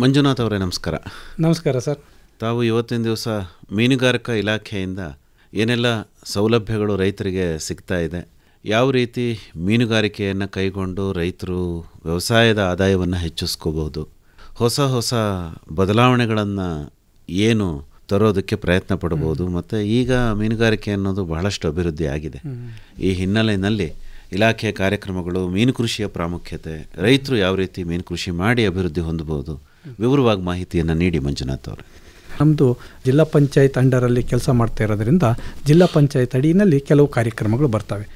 ಮಂಜುನಾಥ್ ಅವರೇ ನಮಸ್ಕಾರ. ನಮಸ್ಕಾರ ಸರ್. ತಾವು ಇವತ್ತಿನ ದಿವಸ ಮೀನುಗಾರಿಕಾ ಇಲಾಖೆಯಿಂದ ಏನೆಲ್ಲ ಸೌಲಭ್ಯಗಳು ರೈತರಿಗೆ ಸಿಗ್ತಾ ಇದೆ, ಯಾವ ರೀತಿ ಮೀನುಗಾರಿಕೆಯನ್ನು ಕೈಗೊಂಡು ರೈತರು ವ್ಯವಸಾಯದ ಆದಾಯವನ್ನು ಹೆಚ್ಚಿಸ್ಕೋಬಹುದು, ಹೊಸ ಬದಲಾವಣೆಗಳನ್ನು ಏನು ತರೋದಕ್ಕೆ ಪ್ರಯತ್ನ ಪಡಬಹುದು, ಮತ್ತು ಈಗ ಮೀನುಗಾರಿಕೆ ಅನ್ನೋದು ಬಹಳಷ್ಟು ಅಭಿವೃದ್ಧಿ ಆಗಿದೆ. ಈ ಹಿನ್ನೆಲೆಯಲ್ಲಿ ಇಲಾಖೆಯ ಕಾರ್ಯಕ್ರಮಗಳು, ಮೀನು ಕೃಷಿಯ ಪ್ರಾಮುಖ್ಯತೆ, ರೈತರು ಯಾವ ರೀತಿ ಮೀನು ಕೃಷಿ ಮಾಡಿ ಅಭಿವೃದ್ಧಿ ಹೊಂದಬಹುದು, ವಿವರವಾಗಿ ಮಾಹಿತಿಯನ್ನು ನೀಡಿ ಮಂಜುನಾಥ್ ಅವರು. ನಮ್ಮದು ಜಿಲ್ಲಾ ಪಂಚಾಯತ್ ಅಂಡರಲ್ಲಿ ಕೆಲಸ ಮಾಡ್ತಾ ಇರೋದ್ರಿಂದ ಜಿಲ್ಲಾ ಪಂಚಾಯತ್ ಅಡಿಯಲ್ಲಿ ಕೆಲವು ಕಾರ್ಯಕ್ರಮಗಳು ಬರ್ತವೆ.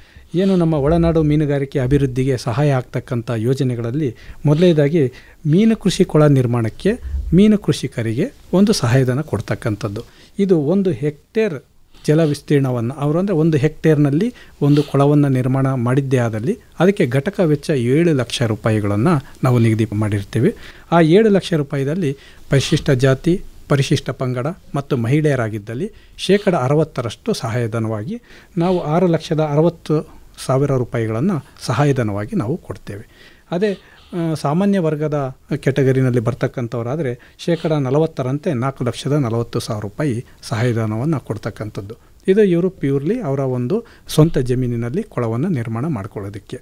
ಏನು ನಮ್ಮ ಒಳನಾಡು ಮೀನುಗಾರಿಕೆ ಅಭಿವೃದ್ಧಿಗೆ ಸಹಾಯ ಆಗ್ತಕ್ಕಂಥ ಯೋಜನೆಗಳಲ್ಲಿ ಮೊದಲನೇದಾಗಿ ಮೀನು ಕೃಷಿ ಕೊಳ ನಿರ್ಮಾಣಕ್ಕೆ ಮೀನು ಕೃಷಿಕರಿಗೆ ಒಂದು ಸಹಾಯಧನ ಕೊಡ್ತಕ್ಕಂಥದ್ದು. ಇದು 1 ಹೆಕ್ಟೇರ್ ಜಲ ವಿಸ್ತೀರ್ಣವನ್ನು ಅವರು ಅಂದರೆ 1 ಹೆಕ್ಟೇರ್ನಲ್ಲಿ ಒಂದು ಕೊಳವನ್ನು ನಿರ್ಮಾಣ ಮಾಡಿದ್ದೇ ಆದಲ್ಲಿ ಅದಕ್ಕೆ ಘಟಕ ವೆಚ್ಚ 7 ಲಕ್ಷ ರೂಪಾಯಿಗಳನ್ನು ನಾವು ನಿಗದಿ ಮಾಡಿರ್ತೀವಿ. ಆ 7 ಲಕ್ಷ ರೂಪಾಯಿದಲ್ಲಿ ಪರಿಶಿಷ್ಟ ಜಾತಿ, ಪರಿಶಿಷ್ಟ ಪಂಗಡ ಮತ್ತು ಮಹಿಳೆಯರಾಗಿದ್ದಲ್ಲಿ 60% ಸಹಾಯಧನವಾಗಿ ನಾವು 6,60,000 ರೂಪಾಯಿಗಳನ್ನು ಸಹಾಯಧನವಾಗಿ ನಾವು ಕೊಡ್ತೇವೆ. ಅದೇ ಸಾಮಾನ್ಯ ವರ್ಗದ ಕೆಟಗರಿನಲ್ಲಿ ಬರ್ತಕ್ಕಂಥವರಾದರೆ 40%ರಂತೆ 4,40,000 ರೂಪಾಯಿ ಸಹಾಯಧನವನ್ನು ಕೊಡ್ತಕ್ಕಂಥದ್ದು. ಇದು ಇವರು ಪ್ಯೂರ್ಲಿ ಅವರ ಒಂದು ಸ್ವಂತ ಜಮೀನಿನಲ್ಲಿ ಕೊಳವನ್ನು ನಿರ್ಮಾಣ ಮಾಡ್ಕೊಳ್ಳೋದಕ್ಕೆ.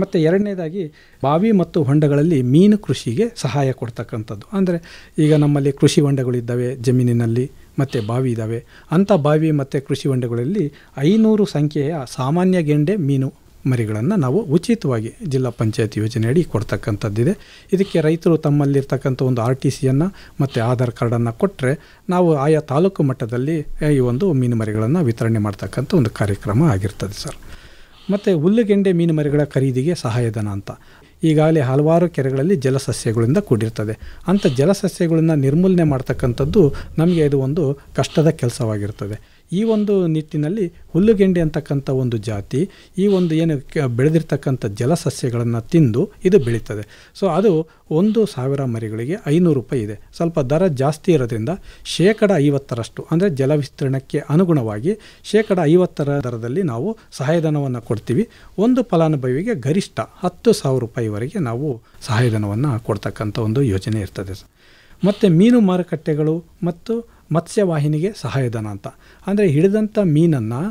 ಮತ್ತು ಎರಡನೇದಾಗಿ ಬಾವಿ ಮತ್ತು ಹೊಂಡಗಳಲ್ಲಿ ಮೀನು ಕೃಷಿಗೆ ಸಹಾಯ ಕೊಡ್ತಕ್ಕಂಥದ್ದು. ಅಂದರೆ ಈಗ ನಮ್ಮಲ್ಲಿ ಕೃಷಿ ಹೊಂಡಗಳಿದ್ದಾವೆ ಜಮೀನಿನಲ್ಲಿ ಮತ್ತು ಬಾವಿ ಇದ್ದಾವೆ. ಅಂಥ ಬಾವಿ ಮತ್ತು ಕೃಷಿ ಹೊಂಡಗಳಲ್ಲಿ 500 ಸಂಖ್ಯೆಯ ಸಾಮಾನ್ಯ ಗೆಂಡೆ ಮೀನು ಮರಿಗಳನ್ನು ನಾವು ಉಚಿತವಾಗಿ ಜಿಲ್ಲಾ ಪಂಚಾಯತ್ ಯೋಜನೆಯಡಿ ಕೊಡ್ತಕ್ಕಂಥದ್ದಿದೆ. ಇದಕ್ಕೆ ರೈತರು ತಮ್ಮಲ್ಲಿರ್ತಕ್ಕಂಥ ಒಂದು RTCಯನ್ನು ಮತ್ತು ಆಧಾರ್ ಕಾರ್ಡನ್ನು ಕೊಟ್ಟರೆ ನಾವು ಆಯಾ ತಾಲೂಕು ಮಟ್ಟದಲ್ಲಿ ಈ ಒಂದು ಮೀನು ಮರಿಗಳನ್ನು ವಿತರಣೆ ಮಾಡ್ತಕ್ಕಂಥ ಒಂದು ಕಾರ್ಯಕ್ರಮ ಆಗಿರ್ತದೆ ಸರ್. ಮತ್ತು ಹುಲ್ಲುಗೆಂಡೆ ಮೀನು ಮರಿಗಳ ಖರೀದಿಗೆ ಸಹಾಯಧನ ಅಂತ ಈಗಾಗಲೇ ಹಲವಾರು ಕೆರೆಗಳಲ್ಲಿ ಜಲಸಸ್ಯಗಳಿಂದ ಕೂಡಿರ್ತದೆ. ಅಂಥ ಜಲಸಸ್ಯಗಳನ್ನು ನಿರ್ಮೂಲನೆ ಮಾಡ್ತಕ್ಕಂಥದ್ದು ನಮಗೆ ಇದು ಒಂದು ಕಷ್ಟದ ಕೆಲಸವಾಗಿರ್ತದೆ. ಈ ಒಂದು ನಿಟ್ಟಿನಲ್ಲಿ ಹುಲ್ಲುಗೆಂಡೆ ಅಂತಕ್ಕಂಥ ಒಂದು ಜಾತಿ ಈ ಒಂದು ಏನು ಬೆಳೆದಿರ್ತಕ್ಕಂಥ ಜಲಸಸ್ಯಗಳನ್ನು ತಿಂದು ಇದು ಬೆಳೀತದೆ. ಸೊ ಅದು 1,000 ಮರಿಗಳಿಗೆ 500 ರೂಪಾಯಿ ಇದೆ. ಸ್ವಲ್ಪ ದರ ಜಾಸ್ತಿ ಇರೋದ್ರಿಂದ 50% ಅಂದರೆ ಜಲ ವಿಸ್ತೀರ್ಣಕ್ಕೆ ಅನುಗುಣವಾಗಿ 50% ದರದಲ್ಲಿ ನಾವು ಸಹಾಯಧನವನ್ನು ಕೊಡ್ತೀವಿ. ಒಂದು ಫಲಾನುಭವಿಗೆ ಗರಿಷ್ಠ 10,000 ರೂಪಾಯಿವರೆಗೆ ನಾವು ಸಹಾಯಧನವನ್ನು ಕೊಡ್ತಕ್ಕಂಥ ಒಂದು ಯೋಜನೆ ಇರ್ತದೆ. ಮತ್ತು ಮೀನು ಮಾರುಕಟ್ಟೆಗಳು ಮತ್ತು ಮತ್ಸ್ಯವಾಹಿನಿಗೆ ಸಹಾಯಧನ ಅಂತ ಅಂದರೆ ಹಿಡಿದಂಥ ಮೀನನ್ನು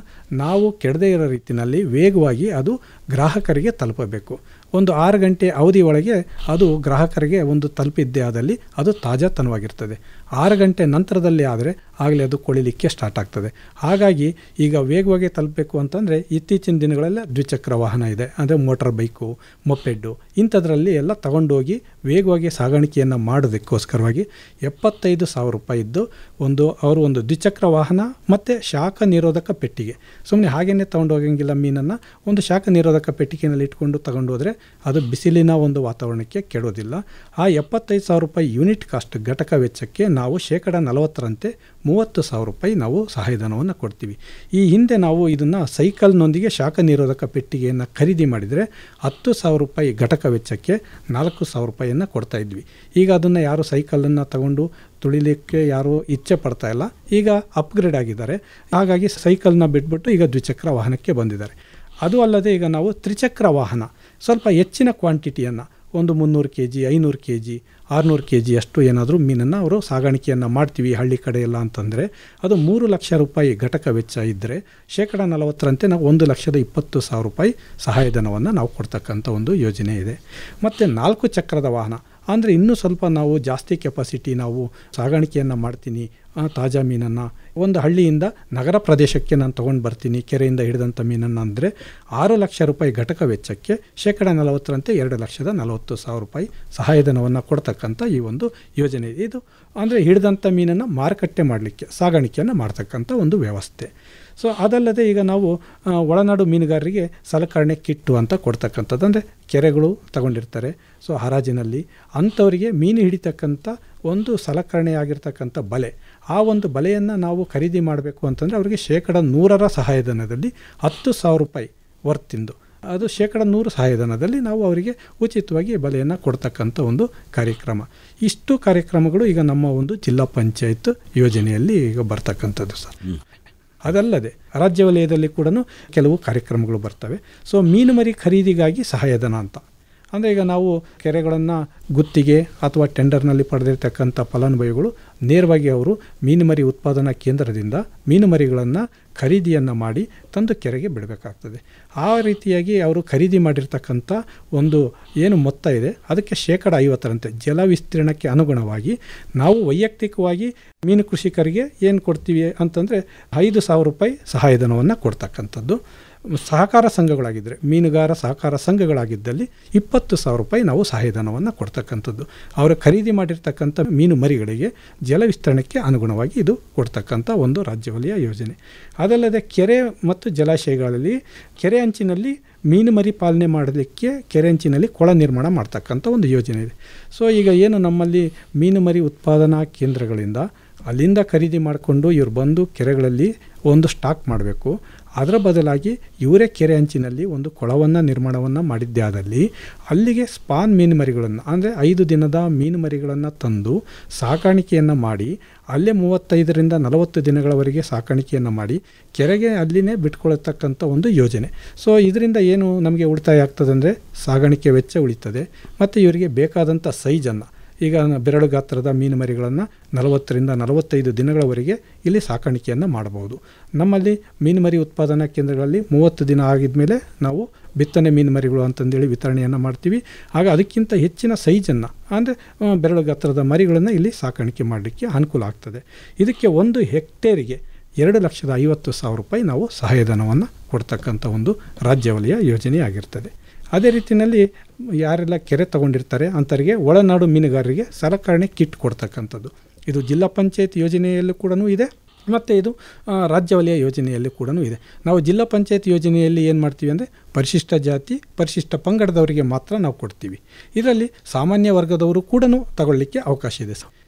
ನಾವು ಕೆಡದೇ ಇರೋ ರೀತಿಯಲ್ಲಿ ವೇಗವಾಗಿ ಅದು ಗ್ರಾಹಕರಿಗೆ ತಲುಪಬೇಕು. ಒಂದು 6 ಗಂಟೆ ಅವಧಿ ಒಳಗೆ ಅದು ಗ್ರಾಹಕರಿಗೆ ಒಂದು ತಲುಪಿದ್ದೇ ಆದಲ್ಲಿ ಅದು ತಾಜಾತನವಾಗಿರ್ತದೆ. 6 ಗಂಟೆ ನಂತರದಲ್ಲಿ ಆದರೆ ಆಗಲೇ ಅದು ಕೊಳಿಲಿಕ್ಕೆ ಸ್ಟಾರ್ಟ್ ಆಗ್ತದೆ. ಹಾಗಾಗಿ ಈಗ ವೇಗವಾಗಿ ತಲುಪಬೇಕು ಅಂತಂದರೆ ಇತ್ತೀಚಿನ ದಿನಗಳೆಲ್ಲ ದ್ವಿಚಕ್ರ ವಾಹನ ಇದೆ, ಅಂದರೆ ಮೋಟಾರ್ ಬೈಕು, ಮೊಪೆಡ್ಡು ಇಂಥದ್ರಲ್ಲಿ ಎಲ್ಲ ತಗೊಂಡೋಗಿ ವೇಗವಾಗಿ ಸಾಗಾಣಿಕೆಯನ್ನು ಮಾಡೋದಕ್ಕೋಸ್ಕರವಾಗಿ 75,000 ರೂಪಾಯಿದ್ದು ಒಂದು ದ್ವಿಚಕ್ರ ವಾಹನ ಮತ್ತು ಶಾಖ ನಿರೋಧಕ ಪೆಟ್ಟಿಗೆ. ಸುಮ್ಮನೆ ಹಾಗೇ ತೊಗೊಂಡೋಗಂಗಿಲ್ಲ ಮೀನನ್ನು, ಒಂದು ಶಾಖ ನಿರೋಧಕ ಪೆಟ್ಟಿಗೆನಲ್ಲಿ ಇಟ್ಕೊಂಡು ತಗೊಂಡು ಹೋದರೆ ಅದು ಬಿಸಿಲಿನ ಒಂದು ವಾತಾವರಣಕ್ಕೆ ಕೆಡೋದಿಲ್ಲ. ಆ 75,000 ರೂಪಾಯಿ ಯೂನಿಟ್ ಕಾಸ್ಟ್ ಘಟಕ ವೆಚ್ಚಕ್ಕೆ ನಾವು 40%ರಂತೆ 30,000 ರೂಪಾಯಿ ನಾವು ಸಹಾಯಧನವನ್ನು ಕೊಡ್ತೀವಿ. ಈ ಹಿಂದೆ ನಾವು ಇದನ್ನು ಸೈಕಲ್ನೊಂದಿಗೆ ಶಾಖ ನಿರೋಧಕ ಪೆಟ್ಟಿಗೆಯನ್ನು ಖರೀದಿ ಮಾಡಿದರೆ 10,000 ರೂಪಾಯಿ ಘಟಕ ವೆಚ್ಚಕ್ಕೆ 4,000 ರೂಪಾಯಿಯನ್ನು ಕೊಡ್ತಾಯಿದ್ವಿ. ಈಗ ಅದನ್ನು ಯಾರು ಸೈಕಲನ್ನು ತಗೊಂಡು ತುಳಿಲಿಕ್ಕೆ ಯಾರು ಇಚ್ಛೆ ಪಡ್ತಾ ಇಲ್ಲ, ಈಗ ಅಪ್ಗ್ರೇಡ್ ಆಗಿದ್ದಾರೆ. ಹಾಗಾಗಿ ಸೈಕಲ್ನ ಬಿಟ್ಬಿಟ್ಟು ಈಗ ದ್ವಿಚಕ್ರ ವಾಹನಕ್ಕೆ ಬಂದಿದ್ದಾರೆ. ಅದು ಅಲ್ಲದೆ ಈಗ ನಾವು ತ್ರಿಚಕ್ರ ವಾಹನ ಸ್ವಲ್ಪ ಹೆಚ್ಚಿನ ಕ್ವಾಂಟಿಟಿಯನ್ನು ಒಂದು 300 kg, 500 kg, 600 kg ಅಷ್ಟು ಏನಾದರೂ ಮೀನನ್ನು ಅವರು ಸಾಗಾಣಿಕೆಯನ್ನು ಮಾಡ್ತೀವಿ ಹಳ್ಳಿ ಕಡೆ ಎಲ್ಲ ಅಂತಂದರೆ ಅದು 3 ಲಕ್ಷ ರೂಪಾಯಿ ಘಟಕ ವೆಚ್ಚ ಇದ್ದರೆ 40%ರಂತೆ ನಾವು 1,20,000 ರೂಪಾಯಿ ಸಹಾಯಧನವನ್ನು ನಾವು ಕೊಡ್ತಕ್ಕಂಥ ಒಂದು ಯೋಜನೆ ಇದೆ. ಮತ್ತು 4 ಚಕ್ರದ ವಾಹನ ಅಂದರೆ ಇನ್ನೂ ಸ್ವಲ್ಪ ನಾವು ಜಾಸ್ತಿ ಕೆಪಾಸಿಟಿ ನಾವು ಸಾಗಾಣಿಕೆಯನ್ನು ಮಾಡ್ತೀನಿ, ತಾಜಾ ಮೀನನ್ನು ಒಂದು ಹಳ್ಳಿಯಿಂದ ನಗರ ಪ್ರದೇಶಕ್ಕೆ ನಾನು ತೊಗೊಂಡು ಬರ್ತೀನಿ ಕೆರೆಯಿಂದ ಹಿಡಿದಂಥ ಮೀನನ್ನು ಅಂದರೆ 6 ಲಕ್ಷ ರೂಪಾಯಿ ಘಟಕ ವೆಚ್ಚಕ್ಕೆ 40%ರಂತೆ 2,40,000 ರೂಪಾಯಿ ಸಹಾಯಧನವನ್ನು ಕೊಡ್ತಕ್ಕಂಥ ಈ ಒಂದು ಯೋಜನೆ ಇದೆ. ಇದು ಅಂದರೆ ಹಿಡಿದಂಥ ಮೀನನ್ನು ಮಾರುಕಟ್ಟೆ ಮಾಡಲಿಕ್ಕೆ ಸಾಗಾಣಿಕೆಯನ್ನು ಮಾಡ್ತಕ್ಕಂಥ ಒಂದು ವ್ಯವಸ್ಥೆ. ಸೊ ಅದಲ್ಲದೆ ಈಗ ನಾವು ಒಳನಾಡು ಮೀನುಗಾರರಿಗೆ ಸಲಕರಣೆ ಕಿಟ್ಟು ಅಂತ ಕೊಡ್ತಕ್ಕಂಥದ್ದು, ಅಂದರೆ ಕೆರೆಗಳು ತಗೊಂಡಿರ್ತಾರೆ, ಸೊ ಹರಾಜಿನಲ್ಲಿ ಅಂಥವರಿಗೆ ಮೀನು ಹಿಡಿತಕ್ಕಂಥ ಒಂದು ಸಲಕರಣೆಯಾಗಿರ್ತಕ್ಕಂಥ ಬಲೆ, ಆ ಒಂದು ಬಲೆಯನ್ನು ನಾವು ಖರೀದಿ ಮಾಡಬೇಕು ಅಂತಂದರೆ ಅವರಿಗೆ 100% ಸಹಾಯಧನದಲ್ಲಿ 10,000 ರೂಪಾಯಿ ವರ್ತಿಂದು ಅದು 100% ಸಹಾಯಧನದಲ್ಲಿ ನಾವು ಅವರಿಗೆ ಉಚಿತವಾಗಿ ಬಲೆಯನ್ನು ಕೊಡ್ತಕ್ಕಂಥ ಒಂದು ಕಾರ್ಯಕ್ರಮ. ಇಷ್ಟು ಕಾರ್ಯಕ್ರಮಗಳು ಈಗ ನಮ್ಮ ಒಂದು ಜಿಲ್ಲಾ ಪಂಚಾಯತ್ ಯೋಜನೆಯಲ್ಲಿ ಈಗ ಬರ್ತಕ್ಕಂಥದ್ದು ಸರ್. ಅದಲ್ಲದೆ ರಾಜ್ಯ ವಲಯದಲ್ಲಿ ಕೂಡ ಕೆಲವು ಕಾರ್ಯಕ್ರಮಗಳು ಬರ್ತವೆ. ಸೊ ಮೀನು ಮರಿ ಖರೀದಿಗಾಗಿ ಸಹಾಯಧನ ಅಂತ ಅಂದರೆ ಈಗ ನಾವು ಕೆರೆಗಳನ್ನು ಗುತ್ತಿಗೆ ಅಥವಾ ಟೆಂಡರ್ನಲ್ಲಿ ಪಡೆದಿರ್ತಕ್ಕಂಥ ಫಲಾನುಭವಿಗಳು ನೇರವಾಗಿ ಅವರು ಮೀನುಮರಿ ಉತ್ಪಾದನಾ ಕೇಂದ್ರದಿಂದ ಮೀನುಮರಿಗಳನ್ನು ಖರೀದಿಯನ್ನು ಮಾಡಿ ತಂದು ಕೆರೆಗೆ ಬಿಡಬೇಕಾಗ್ತದೆ. ಆ ರೀತಿಯಾಗಿ ಅವರು ಖರೀದಿ ಮಾಡಿರ್ತಕ್ಕಂಥ ಒಂದು ಏನು ಮೊತ್ತ ಇದೆ ಅದಕ್ಕೆ 50% ಜಲ ವಿಸ್ತೀರ್ಣಕ್ಕೆ ಅನುಗುಣವಾಗಿ ನಾವು ವೈಯಕ್ತಿಕವಾಗಿ ಮೀನು ಕೃಷಿಕರಿಗೆ ಏನು ಕೊಡ್ತೀವಿ ಅಂತಂದರೆ 5,000 ರೂಪಾಯಿ ಸಹಾಯಧನವನ್ನು ಕೊಡ್ತಕ್ಕಂಥದ್ದು. ಸಹಕಾರ ಸಂಘಗಳಾಗಿದ್ದರೆ ಮೀನುಗಾರ ಸಹಕಾರ ಸಂಘಗಳಾಗಿದ್ದಲ್ಲಿ 20,000 ರೂಪಾಯಿ ನಾವು ಸಹಾಯಧನವನ್ನು ಕೊಡ್ತಕ್ಕಂಥದ್ದು. ಅವರು ಖರೀದಿ ಮಾಡಿರ್ತಕ್ಕಂಥ ಮೀನು ಮರಿಗಳಿಗೆ ಜಲ ವಿಸ್ತರಣೆಗೆ ಅನುಗುಣವಾಗಿ ಇದು ಕೊಡ್ತಕ್ಕಂಥ ಒಂದು ರಾಜ್ಯ ವಲಯ ಯೋಜನೆ. ಅದಲ್ಲದೆ ಕೆರೆ ಮತ್ತು ಜಲಾಶಯಗಳಲ್ಲಿ ಕೆರೆ ಅಂಚಿನಲ್ಲಿ ಮೀನು ಮರಿ ಪಾಲನೆ ಮಾಡಲಿಕ್ಕೆ ಕೆರೆ ಅಂಚಿನಲ್ಲಿ ಕೊಳ ನಿರ್ಮಾಣ ಮಾಡ್ತಕ್ಕಂಥ ಒಂದು ಯೋಜನೆ ಇದೆ. ಸೊ ಈಗ ಏನು ನಮ್ಮಲ್ಲಿ ಮೀನು ಮರಿ ಉತ್ಪಾದನಾ ಕೇಂದ್ರಗಳಿಂದ ಅಲ್ಲಿಂದ ಖರೀದಿ ಮಾಡಿಕೊಂಡು ಇವ್ರು ಬಂದು ಕೆರೆಗಳಲ್ಲಿ ಒಂದು ಸ್ಟಾಕ್ ಮಾಡಬೇಕು. ಅದರ ಬದಲಾಗಿ ಇವರೇ ಕೆರೆ ಅಂಚಿನಲ್ಲಿ ಒಂದು ಕೊಳವನ್ನು ನಿರ್ಮಾಣವನ್ನು ಮಾಡಿದ್ದೇ ಆದಲ್ಲಿ ಅಲ್ಲಿಗೆ ಸ್ಪಾನ್ ಮೀನುಮರಿಗಳನ್ನು ಅಂದರೆ 5 ದಿನದ ಮೀನುಮರಿಗಳನ್ನು ತಂದು ಸಾಕಾಣಿಕೆಯನ್ನು ಮಾಡಿ ಅಲ್ಲೇ 35ರಿಂದ 40 ದಿನಗಳವರೆಗೆ ಸಾಕಾಣಿಕೆಯನ್ನು ಮಾಡಿ ಕೆರೆಗೆ ಅಲ್ಲಿನೇ ಬಿಟ್ಕೊಳ್ತಕ್ಕಂಥ ಒಂದು ಯೋಜನೆ. ಸೊ ಇದರಿಂದ ಏನು ನಮಗೆ ಉಳಿತಾಯ ಆಗ್ತದೆ ಅಂದರೆ ಸಾಗಾಣಿಕೆ ವೆಚ್ಚ ಉಳಿತದೆ ಮತ್ತು ಇವರಿಗೆ ಬೇಕಾದಂಥ ಸೈಜನ್ನು ಈಗ ಬೆರಳು ಗಾತ್ರದ ಮೀನುಮರಿಗಳನ್ನು 40ರಿಂದ 45 ದಿನಗಳವರೆಗೆ ಇಲ್ಲಿ ಸಾಕಾಣಿಕೆಯನ್ನು ಮಾಡಬಹುದು. ನಮ್ಮಲ್ಲಿ ಮೀನುಮರಿ ಉತ್ಪಾದನಾ ಕೇಂದ್ರಗಳಲ್ಲಿ 30 ದಿನ ಆಗಿದ ಮೇಲೆ ನಾವು ಬಿತ್ತನೆ ಮೀನುಮರಿಗಳು ಅಂತಂದೇಳಿ ವಿತರಣೆಯನ್ನು ಮಾಡ್ತೀವಿ. ಆಗ ಅದಕ್ಕಿಂತ ಹೆಚ್ಚಿನ ಸೈಜನ್ನು ಅಂದರೆ ಬೆರಳು ಗಾತ್ರದ ಮರಿಗಳನ್ನು ಇಲ್ಲಿ ಸಾಕಾಣಿಕೆ ಮಾಡಲಿಕ್ಕೆ ಅನುಕೂಲ ಆಗ್ತದೆ. ಇದಕ್ಕೆ 1 ಹೆಕ್ಟೇರಿಗೆ 2,50,000 ರೂಪಾಯಿ ನಾವು ಸಹಾಯಧನವನ್ನು ಕೊಡ್ತಕ್ಕಂಥ ಒಂದು ರಾಜ್ಯ ವಲಯ ಯೋಜನೆಯಾಗಿರ್ತದೆ. ಅದೇ ರೀತಿಯಲ್ಲಿ ಯಾರೆಲ್ಲ ಕೆರೆ ತಗೊಂಡಿರ್ತಾರೆ ಅಂಥವರಿಗೆ ಒಳನಾಡು ಮೀನುಗಾರರಿಗೆ ಸಲಕರಣೆ ಕಿಟ್ ಕೊಡ್ತಕ್ಕಂಥದ್ದು ಇದು ಜಿಲ್ಲಾ ಪಂಚಾಯತ್ ಯೋಜನೆಯಲ್ಲೂ ಕೂಡ ಇದೆ ಮತ್ತು ಇದು ರಾಜ್ಯ ವಲಯ ಯೋಜನೆಯಲ್ಲೂ ಕೂಡ ಇದೆ. ನಾವು ಜಿಲ್ಲಾ ಪಂಚಾಯತ್ ಯೋಜನೆಯಲ್ಲಿ ಏನು ಮಾಡ್ತೀವಿ ಅಂದರೆ ಪರಿಶಿಷ್ಟ ಜಾತಿ ಪರಿಶಿಷ್ಟ ಪಂಗಡದವರಿಗೆ ಮಾತ್ರ ನಾವು ಕೊಡ್ತೀವಿ. ಇದರಲ್ಲಿ ಸಾಮಾನ್ಯ ವರ್ಗದವರು ಕೂಡ ತಗೊಳ್ಳಿಕ್ಕೆ ಅವಕಾಶ ಇದೆ.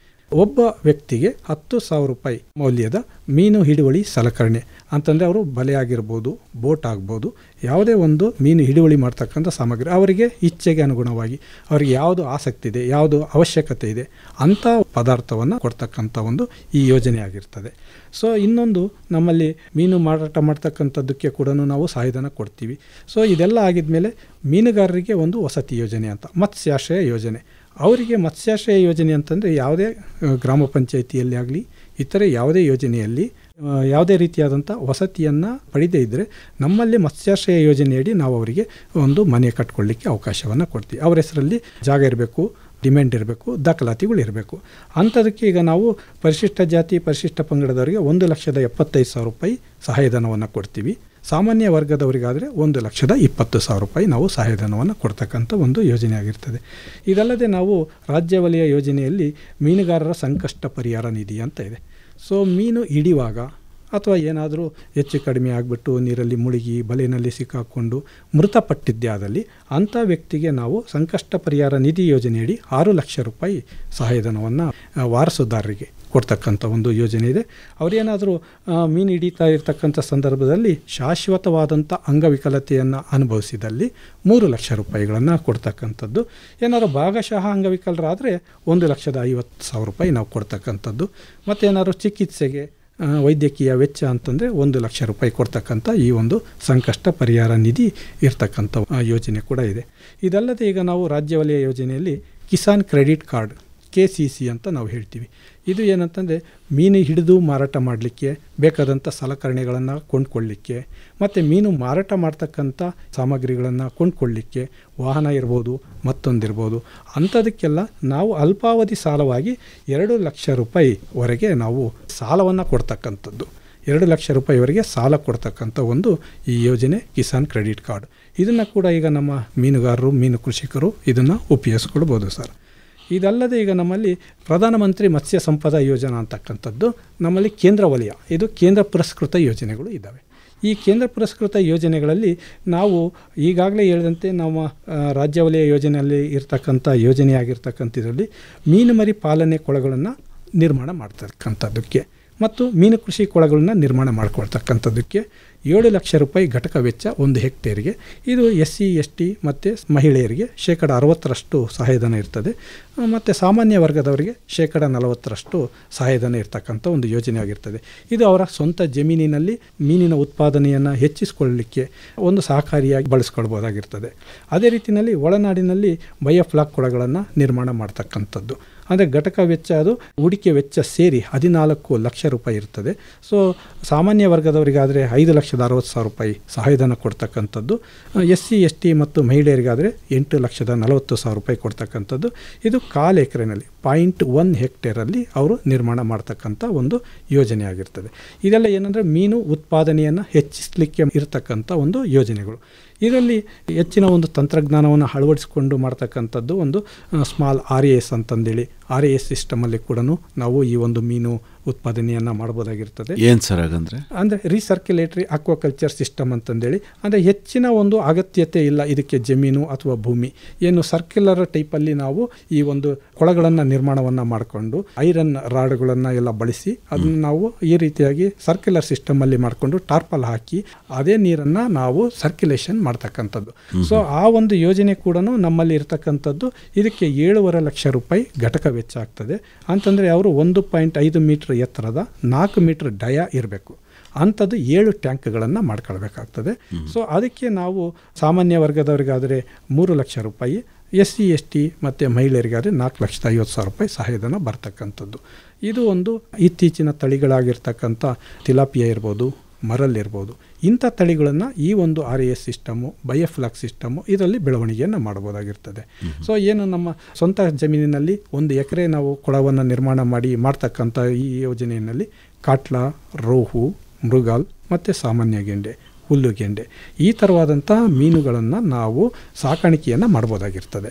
ಒಬ್ಬ ವ್ಯಕ್ತಿಗೆ 10,000 ರೂಪಾಯಿ ಮೌಲ್ಯದ ಮೀನು ಹಿಡುವಳಿ ಸಲಕರಣೆ ಅಂತಂದರೆ ಅವರು ಬಲೆ ಆಗಿರ್ಬೋದು, ಬೋಟ್ ಆಗ್ಬೋದು, ಯಾವುದೇ ಒಂದು ಮೀನು ಹಿಡುವಳಿ ಮಾಡ್ತಕ್ಕಂಥ ಸಾಮಗ್ರಿ ಅವರಿಗೆ ಇಚ್ಛೆಗೆ ಅನುಗುಣವಾಗಿ ಅವರಿಗೆ ಯಾವುದು ಆಸಕ್ತಿ ಇದೆ, ಯಾವುದು ಅವಶ್ಯಕತೆ ಇದೆ ಅಂಥ ಪದಾರ್ಥವನ್ನು ಕೊಡ್ತಕ್ಕಂಥ ಒಂದು ಈ ಯೋಜನೆ ಆಗಿರ್ತದೆ. ಸೊ ಇನ್ನೊಂದು ನಮ್ಮಲ್ಲಿ ಮೀನು ಮಾರಾಟ ಮಾಡ್ತಕ್ಕಂಥದ್ದಕ್ಕೆ ಕೂಡ ನಾವು ಸಹಾಯಧನ ಕೊಡ್ತೀವಿ. ಸೊ ಇದೆಲ್ಲ ಆಗಿದ್ಮೇಲೆ ಮೀನುಗಾರರಿಗೆ ಒಂದು ವಸತಿ ಯೋಜನೆ ಅಂತ ಮತ್ಸ್ಯಾಶ್ರಯ ಯೋಜನೆ. ಅವರಿಗೆ ಮತ್ಸ್ಯಾಶ್ರಯ ಯೋಜನೆ ಅಂತಂದರೆ ಯಾವುದೇ ಗ್ರಾಮ ಪಂಚಾಯಿತಿಯಲ್ಲಿ ಆಗಲಿ ಇತರೆ ಯಾವುದೇ ಯೋಜನೆಯಲ್ಲಿ ಯಾವುದೇ ರೀತಿಯಾದಂಥ ವಸತಿಯನ್ನು ಪಡೆದೇ ಇದ್ದರೆ ನಮ್ಮಲ್ಲಿ ಮತ್ಸ್ಯಾಶ್ರಯ ಯೋಜನೆಯಡಿ ನಾವು ಅವರಿಗೆ ಒಂದು ಮನೆ ಕಟ್ಕೊಳ್ಳಿಕ್ಕೆ ಅವಕಾಶವನ್ನು ಕೊಡ್ತೀವಿ. ಅವರ ಹೆಸರಲ್ಲಿ ಜಾಗ ಇರಬೇಕು, ಡಿಮ್ಯಾಂಡ್ ಇರಬೇಕು, ದಾಖಲಾತಿಗಳು ಇರಬೇಕು. ಅಂಥದಕ್ಕೆ ಈಗ ನಾವು ಪರಿಶಿಷ್ಟ ಜಾತಿ ಪರಿಶಿಷ್ಟ ಪಂಗಡದವರಿಗೆ 1,75,000 ರೂಪಾಯಿ ಸಹಾಯಧನವನ್ನು ಕೊಡ್ತೀವಿ. ಸಾಮಾನ್ಯ ವರ್ಗದವರಿಗಾದರೆ 1,20,000 ರೂಪಾಯಿ ನಾವು ಸಹಾಯಧನವನ್ನು ಕೊಡ್ತಕ್ಕಂಥ ಒಂದು ಯೋಜನೆ ಆಗಿರ್ತದೆ. ಇದಲ್ಲದೆ ನಾವು ರಾಜ್ಯ ವಲಯ ಯೋಜನೆಯಲ್ಲಿ ಮೀನುಗಾರರ ಸಂಕಷ್ಟ ಪರಿಹಾರ ನಿಧಿ ಅಂತ ಇದೆ. ಸೊ ಮೀನು ಹಿಡಿಯುವಾಗ ಅಥವಾ ಏನಾದರೂ ಹೆಚ್ಚು ಕಡಿಮೆ ಆಗಿಬಿಟ್ಟು ನೀರಲ್ಲಿ ಮುಳುಗಿ ಬಲೆಯಲ್ಲಿ ಸಿಕ್ಕಾಕ್ಕೊಂಡು ಮೃತಪಟ್ಟಿದ್ದೇ ಆದಲ್ಲಿ ಅಂಥ ವ್ಯಕ್ತಿಗೆ ನಾವು ಸಂಕಷ್ಟ ಪರಿಹಾರ ನಿಧಿ ಯೋಜನೆಯಡಿ 6 ಲಕ್ಷ ರೂಪಾಯಿ ಸಹಾಯಧನವನ್ನು ವಾರಸುದಾರರಿಗೆ ಕೊಡ್ತಕ್ಕಂಥ ಒಂದು ಯೋಜನೆ ಇದೆ. ಅವರೇನಾದರೂ ಮೀನು ಹಿಡಿತಾ ಇರ್ತಕ್ಕಂಥ ಸಂದರ್ಭದಲ್ಲಿ ಶಾಶ್ವತವಾದಂಥ ಅಂಗವಿಕಲತೆಯನ್ನು ಅನುಭವಿಸಿದಲ್ಲಿ 3 ಲಕ್ಷ ರೂಪಾಯಿಗಳನ್ನು ಕೊಡ್ತಕ್ಕಂಥದ್ದು. ಏನಾದರೂ ಭಾಗಶಃ ಅಂಗವಿಕಲರಾದರೆ 1,50,000 ರೂಪಾಯಿ ನಾವು ಕೊಡ್ತಕ್ಕಂಥದ್ದು. ಮತ್ತು ಏನಾದರೂ ಚಿಕಿತ್ಸೆಗೆ ವೈದ್ಯಕೀಯ ವೆಚ್ಚ ಅಂತಂದರೆ 1 ಲಕ್ಷ ರೂಪಾಯಿ ಕೊಡ್ತಕ್ಕಂಥ ಈ ಒಂದು ಸಂಕಷ್ಟ ಪರಿಹಾರ ನಿಧಿ ಇರ್ತಕ್ಕಂಥ ಯೋಜನೆ ಕೂಡ ಇದೆ. ಇದಲ್ಲದೆ ಈಗ ನಾವು ರಾಜ್ಯ ವಲಯ ಯೋಜನೆಯಲ್ಲಿ ಕಿಸಾನ್ ಕ್ರೆಡಿಟ್ ಕಾರ್ಡ್ KCC ಅಂತ ನಾವು ಹೇಳ್ತೀವಿ. ಇದು ಏನಂತಂದರೆ ಮೀನು ಹಿಡಿದು ಮಾರಾಟ ಮಾಡಲಿಕ್ಕೆ ಬೇಕಾದಂಥ ಸಲಕರಣೆಗಳನ್ನು ಕೊಂಡ್ಕೊಳ್ಳಿಕ್ಕೆ ಮತ್ತು ಮೀನು ಮಾರಾಟ ಮಾಡ್ತಕ್ಕಂಥ ಸಾಮಗ್ರಿಗಳನ್ನು ಕೊಂಡ್ಕೊಳ್ಳಿಕ್ಕೆ ವಾಹನ ಇರ್ಬೋದು ಮತ್ತೊಂದಿರ್ಬೋದು ಅಂಥದಕ್ಕೆಲ್ಲ ನಾವು ಅಲ್ಪಾವಧಿ ಸಾಲವಾಗಿ 2 ಲಕ್ಷ ರೂಪಾಯಿವರೆಗೆ ನಾವು ಸಾಲವನ್ನು ಕೊಡ್ತಕ್ಕಂಥದ್ದು. 2 ಲಕ್ಷ ರೂಪಾಯಿವರೆಗೆ ಸಾಲ ಕೊಡ್ತಕ್ಕಂಥ ಒಂದು ಈ ಯೋಜನೆ ಕಿಸಾನ್ ಕ್ರೆಡಿಟ್ ಕಾರ್ಡ್. ಇದನ್ನು ಕೂಡ ಈಗ ನಮ್ಮ ಮೀನುಗಾರರು ಮೀನು ಕೃಷಿಕರು ಇದನ್ನು ಉಪಯೋಗಿಸ್ಕೊಳ್ಬೋದು ಸರ್. ಇದಲ್ಲದೆ ಈಗ ನಮ್ಮಲ್ಲಿ ಪ್ರಧಾನಮಂತ್ರಿ ಮತ್ಸ್ಯ ಸಂಪದ ಯೋಜನಾ ಅಂತಕ್ಕಂಥದ್ದು ನಮ್ಮಲ್ಲಿ ಕೇಂದ್ರ ವಲಯ, ಇದು ಕೇಂದ್ರ ಪುರಸ್ಕೃತ ಯೋಜನೆಗಳು ಇದ್ದಾವೆ. ಈ ಕೇಂದ್ರ ಪುರಸ್ಕೃತ ಯೋಜನೆಗಳಲ್ಲಿ ನಾವು ಈಗಾಗಲೇ ಹೇಳಿದಂತೆ ನಮ್ಮ ರಾಜ್ಯ ವಲಯ ಯೋಜನೆಯಲ್ಲಿ ಇರ್ತಕ್ಕಂಥ ಯೋಜನೆಯಾಗಿರ್ತಕ್ಕಂಥದ್ರಲ್ಲಿ ಮೀನುಮರಿ ಪಾಲನೆ ಕೊಳಗಳನ್ನು ನಿರ್ಮಾಣ ಮಾಡ್ತಕ್ಕಂಥದ್ದಕ್ಕೆ ಮತ್ತು ಮೀನು ಕೃಷಿ ಕೊಳಗಳನ್ನ ನಿರ್ಮಾಣ ಮಾಡಿಕೊಳ್ತಕ್ಕಂಥದ್ದಕ್ಕೆ 7 ಲಕ್ಷ ರೂಪಾಯಿ ಘಟಕ ವೆಚ್ಚ 1 ಹೆಕ್ಟೇರ್ಗೆ. ಇದು SC ST ಮತ್ತು ಮಹಿಳೆಯರಿಗೆ 60% ಸಹಾಯಧನ ಇರ್ತದೆ, ಮತ್ತು ಸಾಮಾನ್ಯ ವರ್ಗದವರಿಗೆ 40% ಸಹಾಯಧನ ಇರ್ತಕ್ಕಂಥ ಒಂದು ಯೋಜನೆ ಆಗಿರ್ತದೆ. ಇದು ಅವರ ಸ್ವಂತ ಜಮೀನಿನಲ್ಲಿ ಮೀನಿನ ಉತ್ಪಾದನೆಯನ್ನು ಹೆಚ್ಚಿಸಿಕೊಳ್ಳಲಿಕ್ಕೆ ಒಂದು ಸಹಕಾರಿಯಾಗಿ ಬಳಸ್ಕೊಳ್ಬೋದಾಗಿರ್ತದೆ. ಅದೇ ರೀತಿಯಲ್ಲಿ ಒಳನಾಡಿನಲ್ಲಿ ಬಯೋಫ್ಲಾಕ್ ಕೊಳಗಳನ್ನು ನಿರ್ಮಾಣ ಮಾಡ್ತಕ್ಕಂಥದ್ದು. ಅಂದರೆ ಘಟಕ ವೆಚ್ಚ ಅದು ಹೂಡಿಕೆ ವೆಚ್ಚ ಸೇರಿ 14 ಲಕ್ಷ ರೂಪಾಯಿ ಇರ್ತದೆ. ಸೊ ಸಾಮಾನ್ಯ ವರ್ಗದವರಿಗಾದರೆ 5,60,000 ರೂಪಾಯಿ ಸಹಾಯಧನ ಕೊಡ್ತಕ್ಕಂಥದ್ದು. SC ST ಮತ್ತು ಮಹಿಳೆಯರಿಗಾದರೆ 8,40,000 ರೂಪಾಯಿ ಕೊಡ್ತಕ್ಕಂಥದ್ದು. ಇದು 1/4 ಎಕರೆನಲ್ಲಿ 0.1 ಹೆಕ್ಟೇರಲ್ಲಿ ಅವರು ನಿರ್ಮಾಣ ಮಾಡ್ತಕ್ಕಂಥ ಒಂದು ಯೋಜನೆ ಆಗಿರ್ತದೆ. ಇದೆಲ್ಲ ಏನಂದರೆ ಮೀನು ಉತ್ಪಾದನೆಯನ್ನು ಹೆಚ್ಚಿಸಲಿಕ್ಕೆ ಇರತಕ್ಕಂಥ ಒಂದು ಯೋಜನೆಗಳು. ಇದರಲ್ಲಿ ಹೆಚ್ಚಿನ ಒಂದು ತಂತ್ರಜ್ಞಾನವನ್ನು ಅಳವಡಿಸಿಕೊಂಡು ಮಾಡ್ತಕ್ಕಂಥದ್ದು ಒಂದು ಸ್ಮಾಲ್ RAS ಅಂತಂದೇಳಿ RAS ಸಿಸ್ಟಮಲ್ಲಿ ಕೂಡ ನಾವು ಈ ಒಂದು ಮೀನು ಉತ್ಪಾದನೆಯನ್ನು ಮಾಡ್ಬೋದಾಗಿರ್ತದೆ. ಏನು ಸರ್ ಹಾಗಂದರೆ? ಅಂದರೆ ರೀಸರ್ಕ್ಯುಲೇಟರಿ ಅಕ್ವಾಕಲ್ಚರ್ ಸಿಸ್ಟಮ್ ಅಂತಂದೇಳಿ, ಅಂದರೆ ಹೆಚ್ಚಿನ ಒಂದು ಅಗತ್ಯತೆ ಇಲ್ಲ ಇದಕ್ಕೆ ಜಮೀನು ಅಥವಾ ಭೂಮಿ. ಏನು ಸರ್ಕ್ಯುಲರ್ ಟೈಪಲ್ಲಿ ನಾವು ಈ ಒಂದು ಕೊಳಗಳನ್ನು ನಿರ್ಮಾಣವನ್ನು ಮಾಡಿಕೊಂಡು ಐರನ್ ರಾಡ್ಗಳನ್ನು ಎಲ್ಲ ಬಳಸಿ ಅದನ್ನು ನಾವು ಈ ರೀತಿಯಾಗಿ ಸರ್ಕ್ಯುಲರ್ ಸಿಸ್ಟಮಲ್ಲಿ ಮಾಡಿಕೊಂಡು ಟಾರ್ಪಲ್ ಹಾಕಿ ಅದೇ ನೀರನ್ನು ನಾವು ಸರ್ಕ್ಯುಲೇಷನ್ ಮಾಡ್ತಕ್ಕಂಥದ್ದು. ಸೊ ಆ ಒಂದು ಯೋಜನೆ ಕೂಡ ನಮ್ಮಲ್ಲಿ ಇರತಕ್ಕಂಥದ್ದು. ಇದಕ್ಕೆ 7.5 ಲಕ್ಷ ರೂಪಾಯಿ ಘಟಕ ವೆಚ್ಚ ಆಗ್ತದೆ. ಅಂತಂದರೆ ಅವರು 1.5 ಮೀಟರ್ ಎತ್ತರದ 4 ಮೀಟರ್ ಡಯಾ ಇರಬೇಕು. ಅಂಥದ್ದು 7 ಟ್ಯಾಂಕ್ಗಳನ್ನು ಮಾಡ್ಕೊಳ್ಬೇಕಾಗ್ತದೆ. ಸೊ ಅದಕ್ಕೆ ನಾವು ಸಾಮಾನ್ಯ ವರ್ಗದವರಿಗಾದರೆ 3 ಲಕ್ಷ ರೂಪಾಯಿ, SC ST ಮತ್ತು ಮಹಿಳೆಯರಿಗಾದರೆ 4,50,000 ರೂಪಾಯಿ ಸಹಾಯಧನ ಬರ್ತಕ್ಕಂಥದ್ದು. ಇದು ಒಂದು ಇತ್ತೀಚಿನ ತಳಿಗಳಾಗಿರ್ತಕ್ಕಂಥ ತಿಲಾಪಿಯಾ ಇರ್ಬೋದು, ಮರಲ್ ಇರ್ಬೋದು, ಇಂಥ ತಳಿಗಳನ್ನು ಈ ಒಂದು RAS ಸಿಸ್ಟಮು, ಬಯೋಫ್ಲಾಕ್ ಸಿಸ್ಟಮು ಇದರಲ್ಲಿ ಬೆಳವಣಿಗೆಯನ್ನು ಮಾಡ್ಬೋದಾಗಿರ್ತದೆ. ಸೊ ಏನು ನಮ್ಮ ಸ್ವಂತ ಜಮೀನಿನಲ್ಲಿ 1 ಎಕರೆ ನಾವು ಕೊಳವನ್ನು ನಿರ್ಮಾಣ ಮಾಡ್ತಕ್ಕಂಥ ಈ ಯೋಜನೆಯಲ್ಲಿ ಕಾಟ್ಲ, ರೋಹು, ಮೃಗಾಲ್ ಮತ್ತು ಸಾಮಾನ್ಯ ಗೆಂಡೆ, ಹುಲ್ಲುಗೆಂಡೆ ಈ ಥರವಾದಂಥ ಮೀನುಗಳನ್ನು ನಾವು ಸಾಕಾಣಿಕೆಯನ್ನು ಮಾಡ್ಬೋದಾಗಿರ್ತದೆ.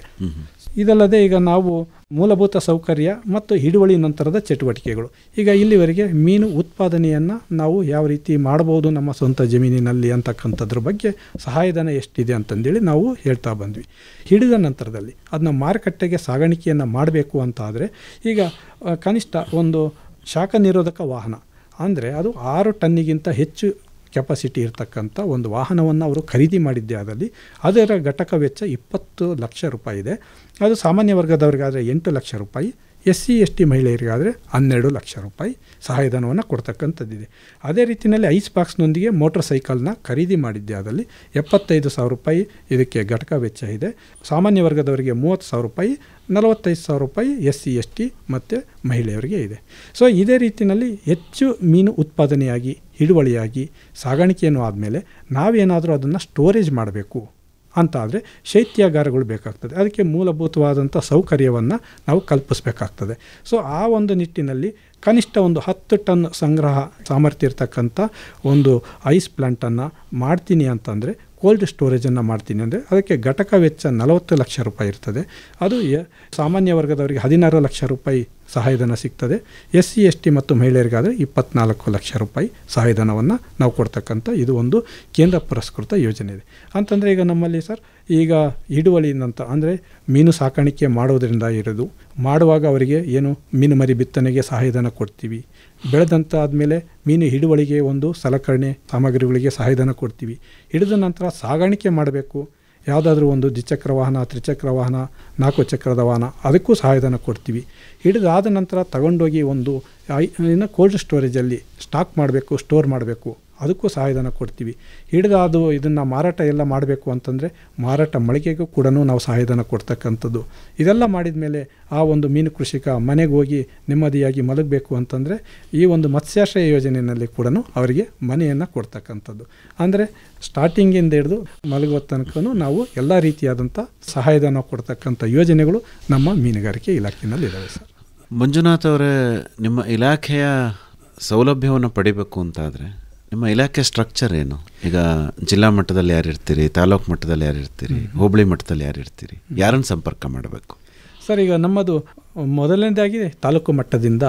ಇದಲ್ಲದೆ ಈಗ ನಾವು ಮೂಲಭೂತ ಸೌಕರ್ಯ ಮತ್ತು ಹಿಡುವಳಿ ನಂತರದ ಚಟುವಟಿಕೆಗಳು, ಈಗ ಇಲ್ಲಿವರೆಗೆ ಮೀನು ಉತ್ಪಾದನೆಯನ್ನು ನಾವು ಯಾವ ರೀತಿ ಮಾಡ್ಬೋದು ನಮ್ಮ ಸ್ವಂತ ಜಮೀನಿನಲ್ಲಿ ಅಂತಕ್ಕಂಥದ್ರ ಬಗ್ಗೆ ಸಹಾಯಧನ ಎಷ್ಟಿದೆ ಅಂತಂದೇಳಿ ನಾವು ಹೇಳ್ತಾ ಬಂದ್ವಿ. ಹಿಡಿದ ನಂತರದಲ್ಲಿ ಅದನ್ನ ಮಾರುಕಟ್ಟೆಗೆ ಸಾಗಾಣಿಕೆಯನ್ನು ಮಾಡಬೇಕು ಅಂತಾದರೆ ಈಗ ಕನಿಷ್ಠ ಒಂದು ಶಾಖ ನಿರೋಧಕ ವಾಹನ, ಅಂದರೆ ಅದು 6 ಟನ್ನಿಗಿಂತ ಹೆಚ್ಚು ಕೆಪಾಸಿಟಿ ಇರತಕ್ಕಂಥ ಒಂದು ವಾಹನವನ್ನು ಅವರು ಖರೀದಿ ಮಾಡಿದ್ದೇ ಆದಲ್ಲಿ ಅದರ ಘಟಕ ವೆಚ್ಚ 20 ಲಕ್ಷ ರೂಪಾಯಿ ಇದೆ. ಅದು ಸಾಮಾನ್ಯ ವರ್ಗದವರಿಗಾದರೆ 8 ಲಕ್ಷ ರೂಪಾಯಿ, SC ST ಮಹಿಳೆಯರಿಗಾದರೆ 12 ಲಕ್ಷ ರೂಪಾಯಿ ಸಹಾಯಧನವನ್ನು ಕೊಡ್ತಕ್ಕಂಥದ್ದಿದೆ. ಅದೇ ರೀತಿಯಲ್ಲಿ ಐಸ್ ಬಾಕ್ಸ್ನೊಂದಿಗೆ ಮೋಟರ್ ಸೈಕಲ್ನ ಖರೀದಿ ಮಾಡಿದ್ದೇ ಆದಲ್ಲಿ 75,000 ರೂಪಾಯಿ ಇದಕ್ಕೆ ಘಟಕ ವೆಚ್ಚ ಇದೆ. ಸಾಮಾನ್ಯ ವರ್ಗದವರಿಗೆ 30,000 ರೂಪಾಯಿ, 45,000 ರೂಪಾಯಿ SC ST ಮತ್ತು ಮಹಿಳೆಯರಿಗೆ ಇದೆ. ಸೊ ಇದೇ ರೀತಿಯಲ್ಲಿ ಹೆಚ್ಚು ಮೀನು ಉತ್ಪಾದನೆಯಾಗಿ ಹಿಡುವಳಿಯಾಗಿ ಸಾಗಾಣಿಕೆಯನ್ನು ಆದಮೇಲೆ ನಾವೇನಾದರೂ ಅದನ್ನು ಸ್ಟೋರೇಜ್ ಮಾಡಬೇಕು ಅಂತಾದರೆ ಶೈತ್ಯಾಗಾರಗಳು ಬೇಕಾಗ್ತದೆ. ಅದಕ್ಕೆ ಮೂಲಭೂತವಾದಂಥ ಸೌಕರ್ಯವನ್ನು ನಾವು ಕಲ್ಪಿಸಬೇಕಾಗ್ತದೆ. ಸೊ ಆ ಒಂದು ನಿಟ್ಟಿನಲ್ಲಿ ಕನಿಷ್ಠ ಒಂದು 10 ಟನ್ ಸಂಗ್ರಹ ಸಾಮರ್ಥ್ಯ ಇರತಕ್ಕಂಥ ಒಂದು ಐಸ್ ಪ್ಲಾಂಟನ್ನು ಮಾಡ್ತೀನಿ ಅಂತಂದರೆ, ಕೋಲ್ಡ್ ಸ್ಟೋರೇಜನ್ನು ಮಾಡ್ತೀನಿ ಅಂದರೆ ಅದಕ್ಕೆ ಘಟಕ ವೆಚ್ಚ 40 ಲಕ್ಷ ರೂಪಾಯಿ ಇರ್ತದೆ. ಅದು ಸಾಮಾನ್ಯ ವರ್ಗದವರಿಗೆ 16 ಲಕ್ಷ ರೂಪಾಯಿ ಸಹಾಯಧನ ಸಿಗ್ತದೆ. SC ST ಮತ್ತು ಮಹಿಳೆಯರಿಗಾದರೆ 24 ಲಕ್ಷ ರೂಪಾಯಿ ಸಹಾಯಧನವನ್ನು ನಾವು ಕೊಡ್ತಕ್ಕಂಥ ಇದು ಒಂದು ಕೇಂದ್ರ ಪುರಸ್ಕೃತ ಯೋಜನೆ ಇದೆ. ಅಂತಂದರೆ ಈಗ ನಮ್ಮಲ್ಲಿ ಸರ್ ಈಗ ಹಿಡುವಳಿನಂತ ಅಂದರೆ ಮೀನು ಸಾಕಾಣಿಕೆ ಮಾಡೋದರಿಂದ ಇರೋದು, ಮಾಡುವಾಗ ಅವರಿಗೆ ಏನು ಮೀನು ಮರಿ ಬಿತ್ತನೆಗೆ ಸಹಾಯಧನ ಕೊಡ್ತೀವಿ, ಬೆಳೆದಂಥ ಆದಮೇಲೆ ಮೀನು ಹಿಡುವಳಿಗೆ ಒಂದು ಸಲಕರಣೆ ಸಾಮಗ್ರಿಗಳಿಗೆ ಸಹಾಯಧನ ಕೊಡ್ತೀವಿ, ಹಿಡಿದ ನಂತರ ಸಾಗಾಣಿಕೆ ಮಾಡಬೇಕು, ಯಾವುದಾದ್ರೂ ಒಂದು ದ್ವಿಚಕ್ರ ವಾಹನ, ತ್ರಿಚಕ್ರ ವಾಹನ, 4 ಚಕ್ರದ ವಾಹನ ಅದಕ್ಕೂ ಸಹಾಯಧನ ಕೊಡ್ತೀವಿ. ಹಿಡಿದಾದ ನಂತರ ತಗೊಂಡೋಗಿ ಒಂದು ಕೋಲ್ಡ್ ಸ್ಟೋರೇಜಲ್ಲಿ ಸ್ಟಾಕ್ ಮಾಡಬೇಕು, ಸ್ಟೋರ್ ಮಾಡಬೇಕು, ಅದಕ್ಕೂ ಸಹಾಯಧನ ಕೊಡ್ತೀವಿ. ಹಿಡಿದಾದು ಇದನ್ನು ಮಾರಾಟ ಎಲ್ಲ ಮಾಡಬೇಕು ಅಂತಂದರೆ ಮಾರಾಟ ಮಳಿಗೆಗೂ ಕೂಡ ನಾವು ಸಹಾಯಧನ ಕೊಡ್ತಕ್ಕಂಥದ್ದು. ಇದೆಲ್ಲ ಮಾಡಿದ ಮೇಲೆ ಆ ಒಂದು ಮೀನು ಕೃಷಿಕ ಮನೆಗೆ ಹೋಗಿ ನೆಮ್ಮದಿಯಾಗಿ ಮಲಗಬೇಕು ಅಂತಂದರೆ ಈ ಒಂದು ಮತ್ಸ್ಯಾಶ್ರಯ ಯೋಜನೆಯಲ್ಲಿ ಕೂಡ ಅವರಿಗೆ ಮನೆಯನ್ನು ಕೊಡ್ತಕ್ಕಂಥದ್ದು. ಅಂದರೆ ಸ್ಟಾರ್ಟಿಂಗಿಂದ ಹಿಡಿದು ಮಲಗುವ ತನಕ ನಾವು ಎಲ್ಲ ರೀತಿಯಾದಂಥ ಸಹಾಯಧನ ಕೊಡ್ತಕ್ಕಂಥ ಯೋಜನೆಗಳು ನಮ್ಮ ಮೀನುಗಾರಿಕೆ ಇಲಾಖೆಯಲ್ಲಿ ಇದ್ದಾವೆ ಸರ್. ಮಂಜುನಾಥ್ ಅವರೇ, ನಿಮ್ಮ ಇಲಾಖೆಯ ಸೌಲಭ್ಯವನ್ನು ಪಡಿಬೇಕು ಅಂತಾದರೆ ನಿಮ್ಮ ಇಲಾಖೆ ಸ್ಟ್ರಕ್ಚರ್ ಏನು? ಈಗ ಜಿಲ್ಲಾ ಮಟ್ಟದಲ್ಲಿ ಯಾರಿರ್ತೀರಿ, ತಾಲೂಕು ಮಟ್ಟದಲ್ಲಿ ಯಾರಿರ್ತೀರಿ, ಹೋಬಳಿ ಮಟ್ಟದಲ್ಲಿ ಯಾರಿರ್ತೀರಿ, ಯಾರನ್ನು ಸಂಪರ್ಕ ಮಾಡಬೇಕು? ಸರ್ ಈಗ ನಮ್ಮದು ಮೊದಲನೇದಾಗಿ ತಾಲೂಕು ಮಟ್ಟದಿಂದ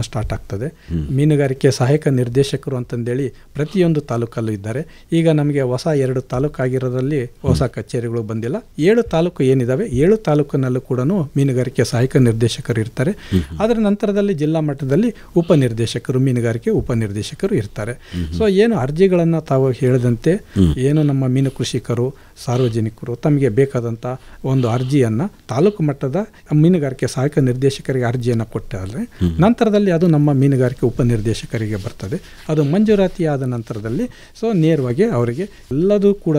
ಸ್ಟಾರ್ಟ್ ಆಗ್ತದೆ. ಮೀನುಗಾರಿಕೆ ಸಹಾಯಕ ನಿರ್ದೇಶಕರು ಅಂತಂದೇಳಿ ಪ್ರತಿಯೊಂದು ತಾಲೂಕಲ್ಲೂ ಇದ್ದಾರೆ. ಈಗ ನಮಗೆ ಹೊಸ 2 ತಾಲೂಕು ಆಗಿರೋದ್ರಲ್ಲಿ ಹೊಸ ಕಚೇರಿಗಳು ಬಂದಿಲ್ಲ. 7 ತಾಲೂಕು ಏನಿದ್ದಾವೆ 7 ತಾಲೂಕಿನಲ್ಲೂ ಕೂಡ ಮೀನುಗಾರಿಕೆ ಸಹಾಯಕ ನಿರ್ದೇಶಕರು ಇರ್ತಾರೆ. ಅದರ ನಂತರದಲ್ಲಿ ಜಿಲ್ಲಾ ಮಟ್ಟದಲ್ಲಿ ಉಪನಿರ್ದೇಶಕರು, ಮೀನುಗಾರಿಕೆ ಉಪನಿರ್ದೇಶಕರು ಇರ್ತಾರೆ. ಸೊ ಏನು ಅರ್ಜಿಗಳನ್ನು ತಾವು ಹೇಳಿದಂತೆ ಏನು ನಮ್ಮ ಮೀನು ಕೃಷಿಕರು ಸಾರ್ವಜನಿಕರು ತಮಗೆ ಬೇಕಾದಂಥ ಒಂದು ಅರ್ಜಿಯನ್ನು ತಾಲೂಕು ಮಟ್ಟದ ಮೀನುಗಾರಿಕೆ ಸಹಾಯಕ ನಿರ್ದೇಶಕರಿಗೆ ಅರ್ಜಿಯನ್ನು ಕೊಟ್ಟಾದರೆ ನಂತರದಲ್ಲಿ ಅದು ನಮ್ಮ ಮೀನುಗಾರಿಕೆ ಉಪನಿರ್ದೇಶಕರಿಗೆ ಬರ್ತದೆ. ಅದು ಮಂಜೂರಾತಿ ಆದ ನಂತರದಲ್ಲಿ ಸೊ ನೇರವಾಗಿ ಅವರಿಗೆ ಎಲ್ಲದೂ ಕೂಡ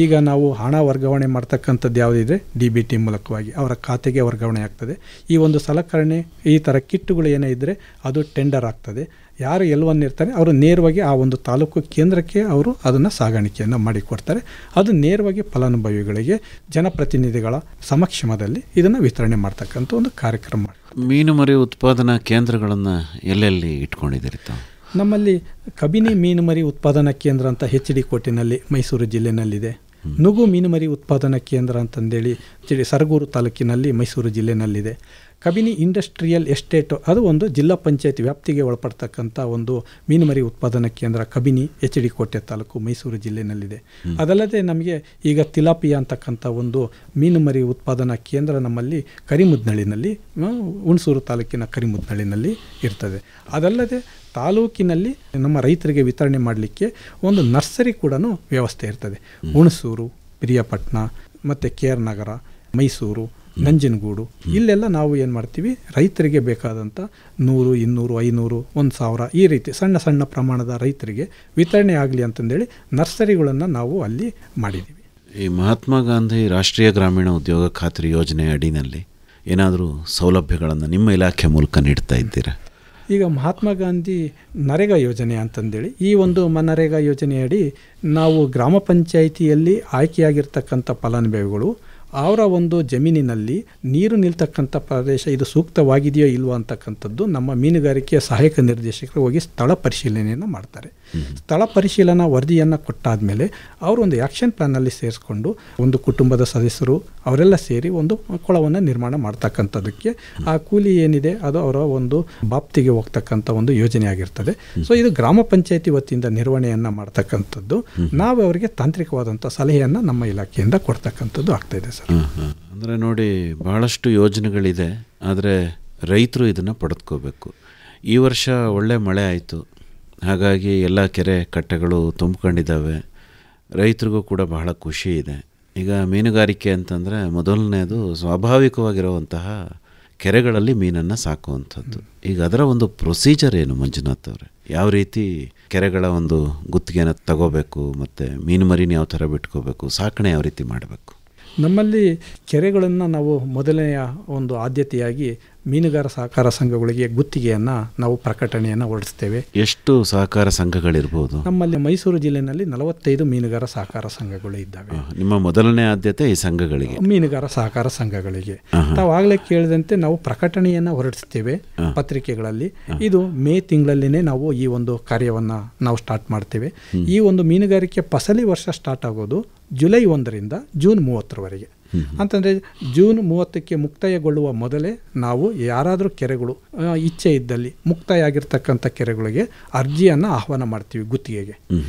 ಈಗ ನಾವು ಹಣ ವರ್ಗಾವಣೆ ಮಾಡ್ತಕ್ಕಂಥದ್ದು ಯಾವುದಿದೆ DBT ಮೂಲಕವಾಗಿ ಅವರ ಖಾತೆಗೆ ವರ್ಗಾವಣೆ ಆಗ್ತದೆ. ಈ ಒಂದು ಸಲಕರಣೆ ಈ ಥರ ಕಿಟ್ಟುಗಳು ಏನೇ ಇದ್ದರೆ ಅದು ಟೆಂಡರ್ ಆಗ್ತದೆ. ಯಾರು ಇರ್ತಾರೆ ಅವರು ನೇರವಾಗಿ ಆ ಒಂದು ತಾಲೂಕು ಕೇಂದ್ರಕ್ಕೆ ಅವರು ಅದನ್ನು ಸಾಗಾಣಿಕೆಯನ್ನು ಮಾಡಿಕೊಡ್ತಾರೆ. ಅದು ನೇರವಾಗಿ ಫಲಾನುಭವಿಗಳಿಗೆ ಜನಪ್ರತಿನಿಧಿಗಳ ಸಮಕ್ಷಮದಲ್ಲಿ ಇದನ್ನು ವಿತರಣೆ ಮಾಡ್ತಕ್ಕಂಥ ಒಂದು ಕಾರ್ಯಕ್ರಮ. ಮೀನು ಮರಿ ಉತ್ಪಾದನಾ ಕೇಂದ್ರಗಳನ್ನು ಎಲ್ಲೆಲ್ಲಿ ಇಟ್ಕೊಂಡಿದ್ದೀರಿ ತಾವು? ನಮ್ಮಲ್ಲಿ ಕಬಿನಿ ಮೀನುಮರಿ ಉತ್ಪಾದನಾ ಕೇಂದ್ರ ಅಂತ HD ಕೋಟೆನಲ್ಲಿ ಮೈಸೂರು ಜಿಲ್ಲೆನಲ್ಲಿದೆ. ನುಗು ಮೀನುಮರಿ ಉತ್ಪಾದನಾ ಕೇಂದ್ರ ಅಂತಂದೇಳಿ ಸರಗೂರು ತಾಲೂಕಿನಲ್ಲಿ ಮೈಸೂರು ಜಿಲ್ಲೆನಲ್ಲಿದೆ. ಕಬಿನಿ ಇಂಡಸ್ಟ್ರಿಯಲ್ ಎಸ್ಟೇಟು ಅದು ಒಂದು ಜಿಲ್ಲಾ ಪಂಚಾಯತ್ ವ್ಯಾಪ್ತಿಗೆ ಒಳಪಡ್ತಕ್ಕಂಥ ಒಂದು ಮೀನುಮರಿ ಉತ್ಪಾದನಾ ಕೇಂದ್ರ ಕಬಿನಿ HD ಕೋಟೆ ತಾಲೂಕು ಮೈಸೂರು ಜಿಲ್ಲೆನಲ್ಲಿದೆ. ಅದಲ್ಲದೆ ನಮಗೆ ಈಗ ತಿಲಾಪಿಯಾ ಅಂತಕ್ಕಂಥ ಒಂದು ಮೀನುಮರಿ ಉತ್ಪಾದನಾ ಕೇಂದ್ರ ನಮ್ಮಲ್ಲಿ ಕರಿಮುದ್ನಳ್ಳಿನಲ್ಲಿ ಹುಣಸೂರು ತಾಲೂಕಿನ ಕರಿಮುದ್ನಳ್ಳಿನಲ್ಲಿ ಇರ್ತದೆ. ಅದಲ್ಲದೆ ತಾಲೂಕಿನಲ್ಲಿ ನಮ್ಮ ರೈತರಿಗೆ ವಿತರಣೆ ಮಾಡಲಿಕ್ಕೆ ಒಂದು ನರ್ಸರಿ ಕೂಡ ವ್ಯವಸ್ಥೆ ಇರ್ತದೆ. ಹುಣಸೂರು, ಪಿರಿಯಾಪಟ್ಟಣ ಮತ್ತು KR ನಗರ, ಮೈಸೂರು, ನಂಜನಗೂಡು ಇಲ್ಲೆಲ್ಲ ನಾವು ಏನು ಮಾಡ್ತೀವಿ ರೈತರಿಗೆ ಬೇಕಾದಂಥ 100, 200, 500, 1000 ಈ ರೀತಿ ಸಣ್ಣ ಸಣ್ಣ ಪ್ರಮಾಣದ ರೈತರಿಗೆ ವಿತರಣೆ ಆಗಲಿ ಅಂತಂದೇಳಿ ನರ್ಸರಿಗಳನ್ನು ನಾವು ಅಲ್ಲಿ ಮಾಡಿದ್ದೀವಿ. ಈ ಮಹಾತ್ಮ ಗಾಂಧಿ ರಾಷ್ಟ್ರೀಯ ಗ್ರಾಮೀಣ ಉದ್ಯೋಗ ಖಾತ್ರಿ ಯೋಜನೆ ಅಡಿನಲ್ಲಿ ಏನಾದರೂ ಸೌಲಭ್ಯಗಳನ್ನು ನಿಮ್ಮ ಇಲಾಖೆ ಮೂಲಕ ನೀಡ್ತಾ ಇದ್ದೀರಾ? ಈಗ ಮಹಾತ್ಮ ಗಾಂಧಿ ನರೇಗಾ ಯೋಜನೆ ಅಂತಂದೇಳಿ ಈ ಒಂದು ನರೇಗಾ ಯೋಜನೆಯಡಿ ನಾವು ಗ್ರಾಮ ಪಂಚಾಯಿತಿಯಲ್ಲಿ ಆಯ್ಕೆಯಾಗಿರ್ತಕ್ಕಂಥ ಫಲಾನುಭವಿಗಳು ಅವರ ಒಂದು ಜಮೀನಿನಲ್ಲಿ ನೀರು ನಿಲ್ತಕ್ಕಂಥ ಪ್ರದೇಶ ಇದು ಸೂಕ್ತವಾಗಿದೆಯೋ ಇಲ್ವೋ ಅಂತಕ್ಕಂಥದ್ದು ನಮ್ಮ ಮೀನುಗಾರಿಕೆಯ ಸಹಾಯಕ ನಿರ್ದೇಶಕರು ಹೋಗಿ ಸ್ಥಳ ಪರಿಶೀಲನೆಯನ್ನು ಮಾಡ್ತಾರೆ. ಸ್ಥಳ ಪರಿಶೀಲನಾ ವರದಿಯನ್ನು ಕೊಟ್ಟಾದಮೇಲೆ ಅವರು ಒಂದು ಆ್ಯಕ್ಷನ್ ಪ್ಲ್ಯಾನಲ್ಲಿ ಸೇರಿಸ್ಕೊಂಡು ಒಂದು ಕುಟುಂಬದ ಸದಸ್ಯರು ಅವರೆಲ್ಲ ಸೇರಿ ಒಂದು ಕೊಳವನ್ನು ನಿರ್ಮಾಣ ಮಾಡ್ತಕ್ಕಂಥದ್ದಕ್ಕೆ ಆ ಕೂಲಿ ಏನಿದೆ ಅದು ಅವರ ಒಂದು ಬಾಪ್ತಿಗೆ ಹೋಗ್ತಕ್ಕಂಥ ಒಂದು ಯೋಜನೆ ಆಗಿರ್ತದೆ. ಸೊ ಇದು ಗ್ರಾಮ ಪಂಚಾಯತಿ ವತಿಯಿಂದ ನಿರ್ವಹಣೆಯನ್ನು ಮಾಡ್ತಕ್ಕಂಥದ್ದು. ನಾವು ಅವರಿಗೆ ತಾಂತ್ರಿಕವಾದಂಥ ಸಲಹೆಯನ್ನು ನಮ್ಮ ಇಲಾಖೆಯಿಂದ ಕೊಡ್ತಕ್ಕಂಥದ್ದು ಆಗ್ತಾಯಿದೆ ಸರ್. ಅಂದರೆ ನೋಡಿ, ಬಹಳಷ್ಟು ಯೋಜನೆಗಳಿದೆ, ಆದರೆ ರೈತರು ಇದನ್ನು ಪಡೆದುಕೋಬೇಕು. ಈ ವರ್ಷ ಒಳ್ಳೆ ಮಳೆ ಆಯಿತು, ಹಾಗಾಗಿ ಎಲ್ಲ ಕೆರೆ ಕಟ್ಟೆಗಳು ತುಂಬಿಕೊಂಡಿದ್ದಾವೆ. ರೈತರಿಗೂ ಕೂಡ ಬಹಳ ಖುಷಿ ಇದೆ. ಈಗ ಮೀನುಗಾರಿಕೆ ಅಂತಂದರೆ ಮೊದಲನೇದು ಸ್ವಾಭಾವಿಕವಾಗಿರುವಂತಹ ಕೆರೆಗಳಲ್ಲಿ ಮೀನನ್ನು ಸಾಕುವಂಥದ್ದು. ಈಗ ಅದರ ಒಂದು ಪ್ರೊಸೀಜರ್ ಏನು ಮಂಜುನಾಥ್ ಅವರೇ? ಯಾವ ರೀತಿ ಕೆರೆಗಳ ಒಂದು ಗುತ್ತಿಗೆನ ತಗೋಬೇಕು, ಮತ್ತು ಮೀನು ಮರಿನ ಯಾವ ಥರ ಬಿಟ್ಕೋಬೇಕು, ಸಾಕಣೆ ಯಾವ ರೀತಿ ಮಾಡಬೇಕು? ನಮ್ಮಲ್ಲಿ ಕೆರೆಗಳನ್ನು ನಾವು ಮೊದಲನೆಯ ಒಂದು ಆದ್ಯತೆಯಾಗಿ ಮೀನುಗಾರ ಸಹಕಾರ ಸಂಘಗಳಿಗೆ ಗುತ್ತಿಗೆಯನ್ನು ನಾವು ಪ್ರಕಟಣೆಯನ್ನು ಹೊರಡಿಸ್ತೇವೆ. ಎಷ್ಟು ಸಹಕಾರ ಸಂಘಗಳಿರ್ಬೋದು? ನಮ್ಮಲ್ಲಿ ಮೈಸೂರು ಜಿಲ್ಲೆಯಲ್ಲಿ 45 ಮೀನುಗಾರ ಸಹಕಾರ ಸಂಘಗಳು ಇದ್ದಾವೆ. ನಿಮ್ಮ ಮೊದಲನೇ ಆದ್ಯತೆ ಈ ಸಂಘಗಳಿಗೆ, ಮೀನುಗಾರ ಸಹಕಾರ ಸಂಘಗಳಿಗೆ. ತಾವಾಗಲೇ ಕೇಳಿದಂತೆ ನಾವು ಪ್ರಕಟಣೆಯನ್ನು ಹೊರಡಿಸ್ತೇವೆ ಪತ್ರಿಕೆಗಳಲ್ಲಿ. ಇದು ಮೇ ತಿಂಗಳಲ್ಲಿನೇ ನಾವು ಈ ಒಂದು ಕಾರ್ಯವನ್ನು ನಾವು ಸ್ಟಾರ್ಟ್ ಮಾಡ್ತೇವೆ. ಈ ಒಂದು ಮೀನುಗಾರಿಕೆ ಫಸಲಿ ವರ್ಷ ಸ್ಟಾರ್ಟ್ ಆಗೋದು ಜುಲೈ 1ರಿಂದ ಜೂನ್ 30ರವರೆಗೆ. ಅಂತಂದರೆ ಜೂನ್ 30ಕ್ಕೆ ಮುಕ್ತಾಯಗೊಳ್ಳುವ ಮೊದಲೇ ನಾವು ಯಾರಾದರೂ ಕೆರೆಗಳು ಇಚ್ಛೆ ಇದ್ದಲ್ಲಿ ಮುಕ್ತಾಯ ಆಗಿರ್ತಕ್ಕಂಥ ಕೆರೆಗಳಿಗೆ ಅರ್ಜಿಯನ್ನು ಆಹ್ವಾನ ಮಾಡ್ತೀವಿ ಗುತ್ತಿಗೆಗೆ.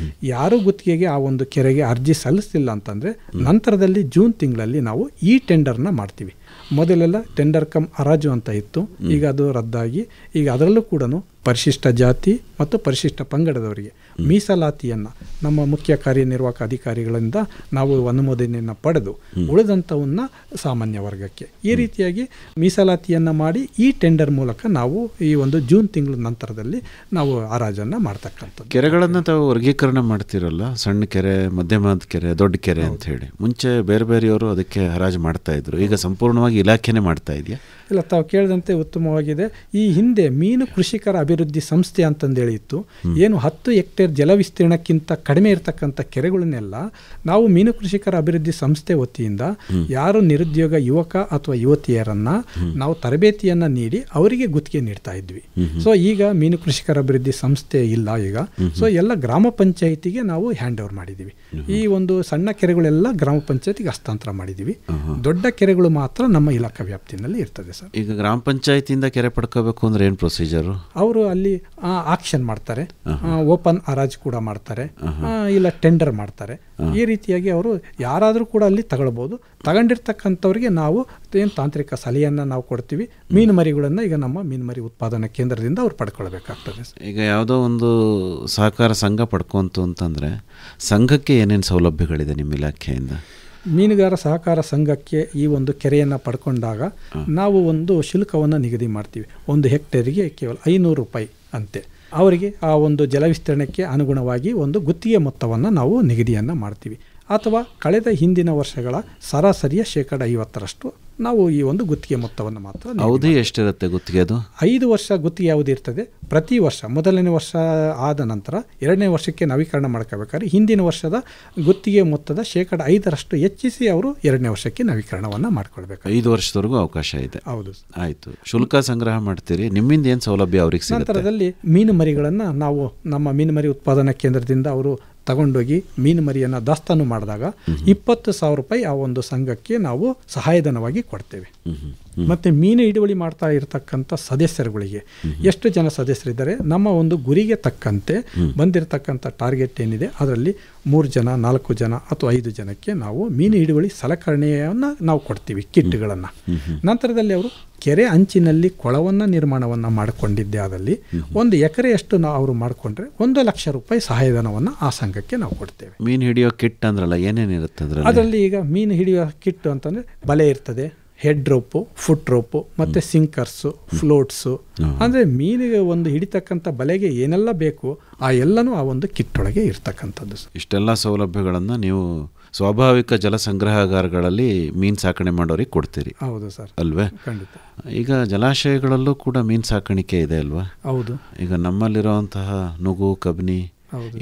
ಯಾರು ಗುತ್ತಿಗೆಗೆ ಆ ಒಂದು ಕೆರೆಗೆ ಅರ್ಜಿ ಸಲ್ಲಿಸಲಿಲ್ಲ ಅಂತಂದರೆ ನಂತರದಲ್ಲಿ ಜೂನ್ ತಿಂಗಳಲ್ಲಿ ನಾವು ಈ ಟೆಂಡರ್ನ ಮಾಡ್ತೀವಿ. ಮೊದಲೆಲ್ಲ ಟೆಂಡರ್ ಕಮ್ ಹರಾಜು ಅಂತ ಇತ್ತು, ಈಗ ಅದು ರದ್ದಾಗಿ ಈಗ ಅದರಲ್ಲೂ ಕೂಡ ಪರಿಶಿಷ್ಟ ಜಾತಿ ಮತ್ತು ಪರಿಶಿಷ್ಟ ಪಂಗಡದವರಿಗೆ ಮೀಸಲಾತಿಯನ್ನು ನಮ್ಮ ಮುಖ್ಯ ಕಾರ್ಯನಿರ್ವಾಹಕ ಅಧಿಕಾರಿಗಳಿಂದ ನಾವು ಅನುಮೋದನೆಯನ್ನು ಪಡೆದು ಉಳಿದಂಥವನ್ನ ಸಾಮಾನ್ಯ ವರ್ಗಕ್ಕೆ ಈ ರೀತಿಯಾಗಿ ಮೀಸಲಾತಿಯನ್ನು ಮಾಡಿ ಈ ಟೆಂಡರ್ ಮೂಲಕ ನಾವು ಈ ಒಂದು ಜೂನ್ ತಿಂಗಳ ನಂತರದಲ್ಲಿ ನಾವು ಹರಾಜನ್ನು ಮಾಡ್ತಕ್ಕಂಥದ್ದು. ಕೆರೆಗಳನ್ನು ತಾವು ವರ್ಗೀಕರಣ ಮಾಡ್ತಿರಲ್ಲ, ಸಣ್ಣ ಕೆರೆ, ಮಧ್ಯಮದ ಕೆರೆ, ದೊಡ್ಡ ಕೆರೆ ಅಂತ ಹೇಳಿ. ಮುಂಚೆ ಬೇರೆ ಬೇರೆಯವರು ಅದಕ್ಕೆ ಹರಾಜು ಮಾಡ್ತಾ ಇದ್ರು, ಈಗ ಸಂಪೂರ್ಣವಾಗಿ ಇಲಾಖೆನೇ ಮಾಡ್ತಾ ಇದೆಯಾ? ಇಲ್ಲ, ತಾವು ಕೇಳಿದಂತೆ ಉತ್ತಮವಾಗಿದೆ. ಈ ಹಿಂದೆ ಮೀನು ಕೃಷಿಕರ ಅಭಿವೃದ್ಧಿ ಸಂಸ್ಥೆ ಅಂತಂದೇಳಿ ಇತ್ತು. ಏನು 10 ಹೆಕ್ಟೇರ್ ಜಲ ವಿಸ್ತೀರ್ಣಕ್ಕಿಂತ ಕಡಿಮೆ ಇರತಕ್ಕಂಥ ಕೆರೆಗಳನ್ನೆಲ್ಲ ನಾವು ಮೀನು ಕೃಷಿಕರ ಅಭಿವೃದ್ಧಿ ಸಂಸ್ಥೆ ವತಿಯಿಂದ ಯಾರು ನಿರುದ್ಯೋಗ ಯುವಕ ಅಥವಾ ಯುವತಿಯರನ್ನ ನಾವು ತರಬೇತಿಯನ್ನ ನೀಡಿ ಅವರಿಗೆ ಗುತ್ತಿಗೆ ನೀಡ್ತಾ ಇದ್ವಿ. ಸೊ ಈಗ ಮೀನು ಕೃಷಿಕರ ಅಭಿವೃದ್ಧಿ ಸಂಸ್ಥೆ ಇಲ್ಲ ಈಗ. ಸೊ ಎಲ್ಲ ಗ್ರಾಮ ಪಂಚಾಯಿತಿಗೆ ನಾವು ಹ್ಯಾಂಡ್ ಓವರ್ ಮಾಡಿದ್ದೀವಿ. ಈ ಒಂದು ಸಣ್ಣ ಕೆರೆಗಳೆಲ್ಲ ಗ್ರಾಮ ಪಂಚಾಯತಿಗೆ ಹಸ್ತಾಂತರ ಮಾಡಿದ್ದೀವಿ. ದೊಡ್ಡ ಕೆರೆಗಳು ಮಾತ್ರ ನಮ್ಮ ಇಲಾಖಾ ವ್ಯಾಪ್ತಿಯಲ್ಲಿ ಇರ್ತದೆ ಸರ್. ಸರ್. ಈಗ ಗ್ರಾಮ ಪಂಚಾಯತಿಯಿಂದ ಕೆರೆ ಪಡ್ಕೋಬೇಕು ಅಂದರೆ ಏನು ಪ್ರೊಸೀಜರು? ಅವರು ಅಲ್ಲಿ ಆಕ್ಷನ್ ಮಾಡ್ತಾರೆ, ಓಪನ್ ಹರಾಜು ಕೂಡ ಮಾಡ್ತಾರೆ, ಇಲ್ಲ ಟೆಂಡರ್ ಮಾಡ್ತಾರೆ. ಈ ರೀತಿಯಾಗಿ ಅವರು ಯಾರಾದರೂ ಕೂಡ ಅಲ್ಲಿ ತಗೊಳ್ಬೋದು. ತಗೊಂಡಿರ್ತಕ್ಕಂಥವ್ರಿಗೆ ನಾವು ಏನು ತಾಂತ್ರಿಕ ಸಲಹೆಯನ್ನು ನಾವು ಕೊಡ್ತೀವಿ. ಮೀನು ಮರಿಗಳನ್ನು ಈಗ ನಮ್ಮ ಮೀನು ಮರಿ ಉತ್ಪಾದನಾ ಕೇಂದ್ರದಿಂದ ಅವ್ರು ಪಡ್ಕೊಳ್ಬೇಕಾಗ್ತದೆ. ಈಗ ಯಾವುದೋ ಒಂದು ಸಹಕಾರ ಸಂಘ ಪಡ್ಕೊಂತು ಅಂತಂದರೆ ಸಂಘಕ್ಕೆ ಏನೇನು ಸೌಲಭ್ಯಗಳಿದೆ ನಿಮ್ಮ ಇಲಾಖೆಯಿಂದ? ಮೀನುಗಾರ ಸಹಕಾರ ಸಂಘಕ್ಕೆ ಈ ಒಂದು ಕೆರೆಯನ್ನು ಪಡ್ಕೊಂಡಾಗ ನಾವು ಒಂದು ಶುಲ್ಕವನ್ನು ನಿಗದಿ ಮಾಡ್ತೀವಿ. 1 ಹೆಕ್ಟೇರಿಗೆ ಕೇವಲ 500 ರೂಪಾಯಿ ಅಂತೆ. ಅವರಿಗೆ ಆ ಒಂದು ಜಲವಿಸ್ತರಣೆಗೆ ಅನುಗುಣವಾಗಿ ಒಂದು ಗುತ್ತಿಗೆ ಮೊತ್ತವನ್ನು ನಾವು ನಿಗದಿಯನ್ನು ಮಾಡ್ತೀವಿ. ಅಥವಾ ಕಳೆದ ಹಿಂದಿನ ವರ್ಷಗಳ ಸರಾಸರಿಯ 50% ನಾವು ಈ ಒಂದು ಗುತ್ತಿಗೆ ಮೊತ್ತವನ್ನು ಮಾತ್ರ. ಅವಧಿ ಎಷ್ಟಿರುತ್ತೆ ಗುತ್ತಿಗೆ? ಅದು 5 ವರ್ಷ ಗುತ್ತಿಗೆ ಅವಧಿ ಇರ್ತದೆ. ಪ್ರತಿ ವರ್ಷ ಮೊದಲನೇ ವರ್ಷ ಆದ ನಂತರ 2ನೇ ವರ್ಷಕ್ಕೆ ನವೀಕರಣ ಮಾಡ್ಕೋಬೇಕಾದ್ರೆ ಹಿಂದಿನ ವರ್ಷದ ಗುತ್ತಿಗೆ ಮೊತ್ತದ 5% ಹೆಚ್ಚಿಸಿ ಅವರು 2ನೇ ವರ್ಷಕ್ಕೆ ನವೀಕರಣವನ್ನು ಮಾಡ್ಕೊಳ್ಬೇಕು. 5 ವರ್ಷದವರೆಗೂ ಅವಕಾಶ ಇದೆ. ಹೌದು. ಆಯಿತು. ಶುಲ್ಕ ಸಂಗ್ರಹ ಮಾಡ್ತೀರಿ, ನಿಮ್ಮಿಂದ ಏನು ಸೌಲಭ್ಯ ಅವ್ರಿಗೆ ಸಿಗುತ್ತೆ? ನಂತರದಲ್ಲಿ ಮೀನು ಮರಿಗಳನ್ನು ನಾವು ನಮ್ಮ ಮೀನು ಮರಿ ಉತ್ಪಾದನಾ ಕೇಂದ್ರದಿಂದ ಅವರು ತಗೊಂಡೋಗಿ ಮೀನು ಮರಿಯನ್ನು ದಾಸ್ತಾನು ಮಾಡಿದಾಗ 20,000 ರೂಪಾಯಿ ಆ ಒಂದು ಸಂಘಕ್ಕೆ ನಾವು ಸಹಾಯಧನವಾಗಿ ಕೊಡ್ತೇವೆ. ಮತ್ತು ಮೀನು ಹಿಡುವಳಿ ಮಾಡ್ತಾ ಇರತಕ್ಕಂಥ ಸದಸ್ಯರುಗಳಿಗೆ ಎಷ್ಟು ಜನ ಸದಸ್ಯರಿದ್ದಾರೆ, ನಮ್ಮ ಒಂದು ಗುರಿಗೆ ತಕ್ಕಂತೆ ಬಂದಿರತಕ್ಕಂಥ ಟಾರ್ಗೆಟ್ ಏನಿದೆ ಅದರಲ್ಲಿ 3 ಜನ 4 ಜನ ಅಥವಾ 5 ಜನಕ್ಕೆ ನಾವು ಮೀನು ಹಿಡುವಳಿ ಸಲಕರಣೆಯನ್ನು ನಾವು ಕೊಡ್ತೀವಿ, ಕಿಟ್ಗಳನ್ನು. ನಂತರದಲ್ಲಿ ಅವರು ಕೆರೆ ಅಂಚಿನಲ್ಲಿ ಕೊಳವನ್ನು ನಿರ್ಮಾಣವನ್ನು ಮಾಡಿಕೊಂಡಿದ್ದೆ ಆದಲ್ಲಿ 1 ಎಕರೆಯಷ್ಟು ಅವರು ಮಾಡಿಕೊಂಡ್ರೆ 1 ಲಕ್ಷ ರೂಪಾಯಿ ಸಹಾಯಧನವನ್ನು ಆ ಸಂಘಕ್ಕೆ ನಾವು ಕೊಡ್ತೇವೆ. ಮೀನು ಹಿಡಿಯೋ ಕಿಟ್ ಅಂದ್ರಲ್ಲ, ಏನೇನಿರುತ್ತೆ ಅದರಲ್ಲಿ? ಈಗ ಮೀನು ಹಿಡಿಯೋ ಕಿಟ್ ಅಂತಂದರೆ ಬಲೆ ಇರ್ತದೆ, ಹೆಡ್ ರೋಪು, ಫುಟ್ ರೋಪು, ಮತ್ತು ಸಿಂಕರ್ಸು, ಫ್ಲೋಟ್ಸು. ಅಂದರೆ ಮೀನಿಗೆ ಒಂದು ಹಿಡಿತಕ್ಕಂಥ ಬಲೆಗೆ ಏನೆಲ್ಲ ಬೇಕು ಆ ಎಲ್ಲನೂ ಆ ಒಂದು ಕಿಟ್ ಒಳಗೆ ಇರ್ತಕ್ಕಂಥದ್ದು. ಇಷ್ಟೆಲ್ಲ ಸೌಲಭ್ಯಗಳನ್ನು ನೀವು ಸ್ವಾಭಾವಿಕ ಜಲ ಸಂಗ್ರಹಾಗಾರಗಳಲ್ಲಿ ಮೀನು ಸಾಕಣೆ ಮಾಡೋರಿಗೆ ಕೊಡ್ತೀರಿ? ಹೌದು ಸರ್. ಅಲ್ವೇ? ಖಂಡಿತ. ಈಗ ಜಲಾಶಯಗಳಲ್ಲೂ ಕೂಡ ಮೀನು ಸಾಕಾಣಿಕೆ ಇದೆ ಅಲ್ವಾ? ಹೌದು. ಈಗ ನಮ್ಮಲ್ಲಿರುವಂತಹ ನುಗು, ಕಬ್ನಿ,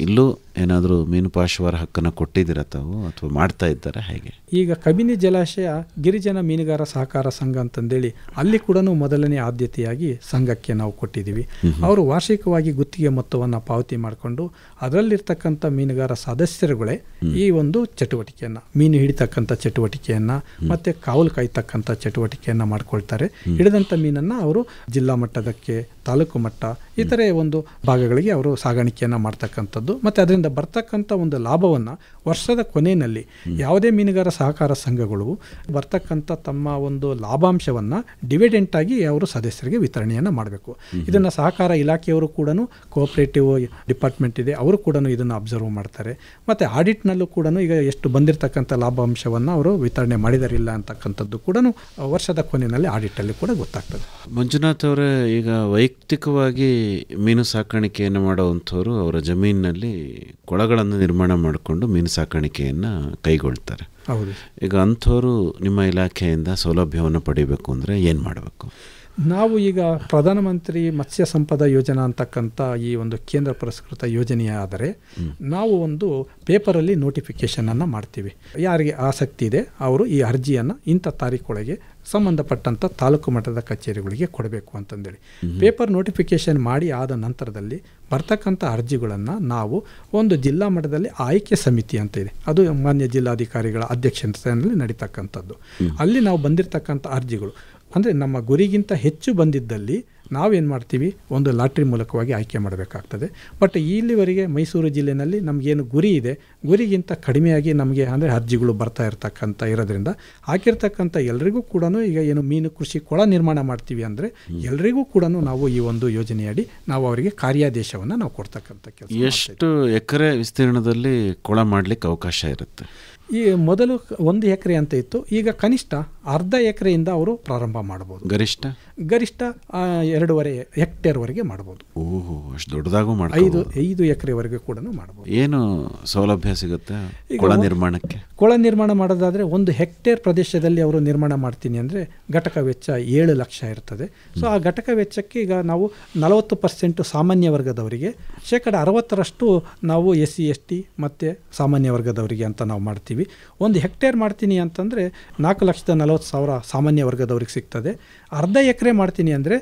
ಇಲ್ಲೂ ಏನಾದರೂ ಮೀನು ಪಾಶುವಾರ ಹಕ್ಕನ್ನು ಕೊಟ್ಟಿದ್ದೀರಾ ತಾವು ಅಥವಾ ಮಾಡ್ತಾ ಇದ್ದಾರೆ ಹೇಗೆ? ಈಗ ಕಬಿನಿ ಜಲಾಶಯ ಗಿರಿಜನ ಮೀನುಗಾರ ಸಹಕಾರ ಸಂಘ ಅಂತಂದೇಳಿ ಅಲ್ಲಿ ಕೂಡ ಮೊದಲನೇ ಆದ್ಯತೆಯಾಗಿ ಸಂಘಕ್ಕೆ ನಾವು ಕೊಟ್ಟಿದ್ದೀವಿ. ಅವರು ವಾರ್ಷಿಕವಾಗಿ ಗುತ್ತಿಗೆ ಮೊತ್ತವನ್ನು ಪಾವತಿ ಮಾಡಿಕೊಂಡು ಅದರಲ್ಲಿರ್ತಕ್ಕಂಥ ಮೀನುಗಾರ ಸದಸ್ಯರುಗಳೇ ಈ ಒಂದು ಚಟುವಟಿಕೆಯನ್ನು, ಮೀನು ಹಿಡಿತಕ್ಕಂಥ ಚಟುವಟಿಕೆಯನ್ನು ಮತ್ತು ಕಾವಲು ಕಾಯ್ತಕ್ಕಂಥ ಚಟುವಟಿಕೆಯನ್ನು ಮಾಡ್ಕೊಳ್ತಾರೆ. ಹಿಡಿದಂಥ ಮೀನನ್ನು ಅವರು ಜಿಲ್ಲಾ ಮಟ್ಟದಕ್ಕೆ, ತಾಲೂಕು ಮಟ್ಟ, ಇತರೆ ಒಂದು ಭಾಗಗಳಿಗೆ ಅವರು ಸಾಗಾಣಿಕೆಯನ್ನು ಮಾಡ್ತಕ್ಕಂಥದ್ದು. ಮತ್ತು ಅದರಿಂದ ಬರ್ತಕ್ಕಂಥ ಒಂದು ಲಾಭವನ್ನು ವರ್ಷದ ಕೊನೆಯಲ್ಲಿ ಯಾವುದೇ ಮೀನುಗಾರ ಸಹಕಾರ ಸಂಘಗಳು ಬರ್ತಕ್ಕಂಥ ತಮ್ಮ ಒಂದು ಲಾಭಾಂಶವನ್ನು ಡಿವಿಡೆಂಟ್ ಆಗಿ ಅವರು ಸದಸ್ಯರಿಗೆ ವಿತರಣೆಯನ್ನು ಮಾಡಬೇಕು. ಇದನ್ನು ಸಹಕಾರ ಇಲಾಖೆಯವರು ಕೂಡ, ಕೋಆಪರೇಟಿವ್ ಡಿಪಾರ್ಟ್ಮೆಂಟ್ ಇದೆ, ಅವರು ಕೂಡ ಇದನ್ನು ಅಬ್ಸರ್ವ್ ಮಾಡ್ತಾರೆ. ಮತ್ತು ಆಡಿಟ್ನಲ್ಲೂ ಕೂಡ ಈಗ ಎಷ್ಟು ಬಂದಿರತಕ್ಕಂಥ ಲಾಭಾಂಶವನ್ನು ಅವರು ವಿತರಣೆ ಮಾಡಿದಾರಿಲ್ಲ ಅಂತಕ್ಕಂಥದ್ದು ಕೂಡ ವರ್ಷದ ಕೊನೆಯಲ್ಲಿ ಆಡಿಟಲ್ಲಿ ಕೂಡ ಗೊತ್ತಾಗ್ತದೆ. ಮಂಜುನಾಥ್ ಅವರೇ, ಈಗ ವೈಯಕ್ತಿಕವಾಗಿ ಮೀನು ಸಾಕಾಣಿಕೆಯನ್ನು ಮಾಡುವಂಥವ್ರು ಅವರ ಜಮೀನಿನಲ್ಲಿ ಕೊಳಗಳನ್ನು ನಿರ್ಮಾಣ ಮಾಡಿಕೊಂಡು ಮೀನು ಸಾಕಾಣಿಕೆಯನ್ನು ಕೈಗೊಳ್ತಾರೆ. ಹೌದು. ಈಗ ಅಂಥವರು ನಿಮ್ಮ ಇಲಾಖೆಯಿಂದ ಸೌಲಭ್ಯವನ್ನು ಪಡಿಬೇಕು ಅಂದರೆ ಏನು ಮಾಡಬೇಕು? ನಾವು ಈಗ ಪ್ರಧಾನಮಂತ್ರಿ ಮತ್ಸ್ಯ ಸಂಪದ ಯೋಜನಾ ಅಂತಕ್ಕಂಥ ಈ ಒಂದು ಕೇಂದ್ರ ಪುರಸ್ಕೃತ ಯೋಜನೆಯ ಆದರೆ ನಾವು ಒಂದು ಪೇಪರಲ್ಲಿ ನೋಟಿಫಿಕೇಷನನ್ನು ಮಾಡ್ತೀವಿ. ಯಾರಿಗೆ ಆಸಕ್ತಿ ಇದೆ ಅವರು ಈ ಅರ್ಜಿಯನ್ನು ಇಂಥ ತಾರೀಖೊಳಗೆ ಸಂಬಂಧಪಟ್ಟಂಥ ತಾಲೂಕು ಮಟ್ಟದ ಕಚೇರಿಗಳಿಗೆ ಕೊಡಬೇಕು ಅಂತಂದೇಳಿ ಪೇಪರ್ ನೋಟಿಫಿಕೇಷನ್ ಮಾಡಿ ಆದ ನಂತರದಲ್ಲಿ ಬರ್ತಕ್ಕಂಥ ಅರ್ಜಿಗಳನ್ನು ನಾವು ಒಂದು ಜಿಲ್ಲಾ ಮಟ್ಟದಲ್ಲಿ ಆಯ್ಕೆ ಸಮಿತಿ ಅಂತ ಇದೆ, ಅದು ಮಾನ್ಯ ಜಿಲ್ಲಾಧಿಕಾರಿಗಳ ಅಧ್ಯಕ್ಷತೆಯಲ್ಲಿ ನಡೀತಕ್ಕಂಥದ್ದು. ಅಲ್ಲಿ ನಾವು ಬಂದಿರತಕ್ಕಂಥ ಅರ್ಜಿಗಳು ಅಂದರೆ ನಮ್ಮ ಗುರಿಗಿಂತ ಹೆಚ್ಚು ಬಂದಿದ್ದಲ್ಲಿ ನಾವೇನು ಮಾಡ್ತೀವಿ, ಒಂದು ಲಾಟ್ರಿ ಮೂಲಕವಾಗಿ ಆಯ್ಕೆ ಮಾಡಬೇಕಾಗ್ತದೆ. ಬಟ್ ಇಲ್ಲಿವರೆಗೆ ಮೈಸೂರು ಜಿಲ್ಲೆಯಲ್ಲಿ ನಮಗೇನು ಗುರಿ ಇದೆ, ಗುರಿಗಿಂತ ಕಡಿಮೆಯಾಗಿ ನಮಗೆ ಅಂದರೆ ಅರ್ಜಿಗಳು ಬರ್ತಾ ಇರೋದ್ರಿಂದ ಹಾಕಿರ್ತಕ್ಕಂಥ ಎಲ್ರಿಗೂ ಕೂಡ ಈಗ ಏನು ಮೀನು ಕೃಷಿ ಕೊಳ ನಿರ್ಮಾಣ ಮಾಡ್ತೀವಿ ಅಂದರೆ ಎಲ್ರಿಗೂ ಕೂಡ ನಾವು ಈ ಒಂದು ಯೋಜನೆಯಡಿ ನಾವು ಅವರಿಗೆ ಕಾರ್ಯಾದೇಶವನ್ನು ನಾವು ಕೊಡ್ತಕ್ಕಂಥ ಕೆಲಸ. ಎಷ್ಟು ಎಕರೆ ವಿಸ್ತೀರ್ಣದಲ್ಲಿ ಕೊಳ ಮಾಡಲಿಕ್ಕೆ ಅವಕಾಶ ಇರುತ್ತೆ? ಈ ಮೊದಲು 1 ಎಕರೆ ಅಂತ ಇತ್ತು, ಈಗ ಕನಿಷ್ಠ ಅರ್ಧ ಎಕರೆಯಿಂದ ಅವರು ಪ್ರಾರಂಭ ಮಾಡ್ಬೋದು. ಗರಿಷ್ಠ 2.5 ಹೆಕ್ಟೇರ್ವರೆಗೆ ಮಾಡ್ಬೋದು. ಓಹೋ, ಅಷ್ಟು ದೊಡ್ಡದಾಗೂ ಮಾಡ್ಬೋದು. 5 ಎಕರೆವರೆಗೆ ಕೂಡ ಮಾಡ್ಬೋದು. ಏನು ಸೌಲಭ್ಯ ಸಿಗುತ್ತೆ ಕೊಳ ನಿರ್ಮಾಣಕ್ಕೆ? ಕೊಳ ನಿರ್ಮಾಣ ಮಾಡೋದಾದರೆ 1 ಹೆಕ್ಟೇರ್ ಪ್ರದೇಶದಲ್ಲಿ ಅವರು ನಿರ್ಮಾಣ ಮಾಡ್ತೀನಿ ಅಂದರೆ ಘಟಕ ವೆಚ್ಚ 7 ಲಕ್ಷ ಇರ್ತದೆ. ಸೊ ಆ ಘಟಕ ವೆಚ್ಚಕ್ಕೆ ಈಗ ನಾವು 40% ಸಾಮಾನ್ಯ ವರ್ಗದವರಿಗೆ, 60% ನಾವು SC ST ಮತ್ತು ಸಾಮಾನ್ಯ ವರ್ಗದವರಿಗೆ ಅಂತ ನಾವು ಮಾಡ್ತೀವಿ. 1 ಹೆಕ್ಟೇರ್ ಮಾಡ್ತೀನಿ ಅಂತಂದರೆ 4,40,000 ಸಾಮಾನ್ಯ ವರ್ಗದವ್ರಿಗೆ ಸಿಗ್ತದೆ. ಅರ್ಧ ಎಕರೆ ಮಾಡ್ತೀನಿ ಅಂದರೆ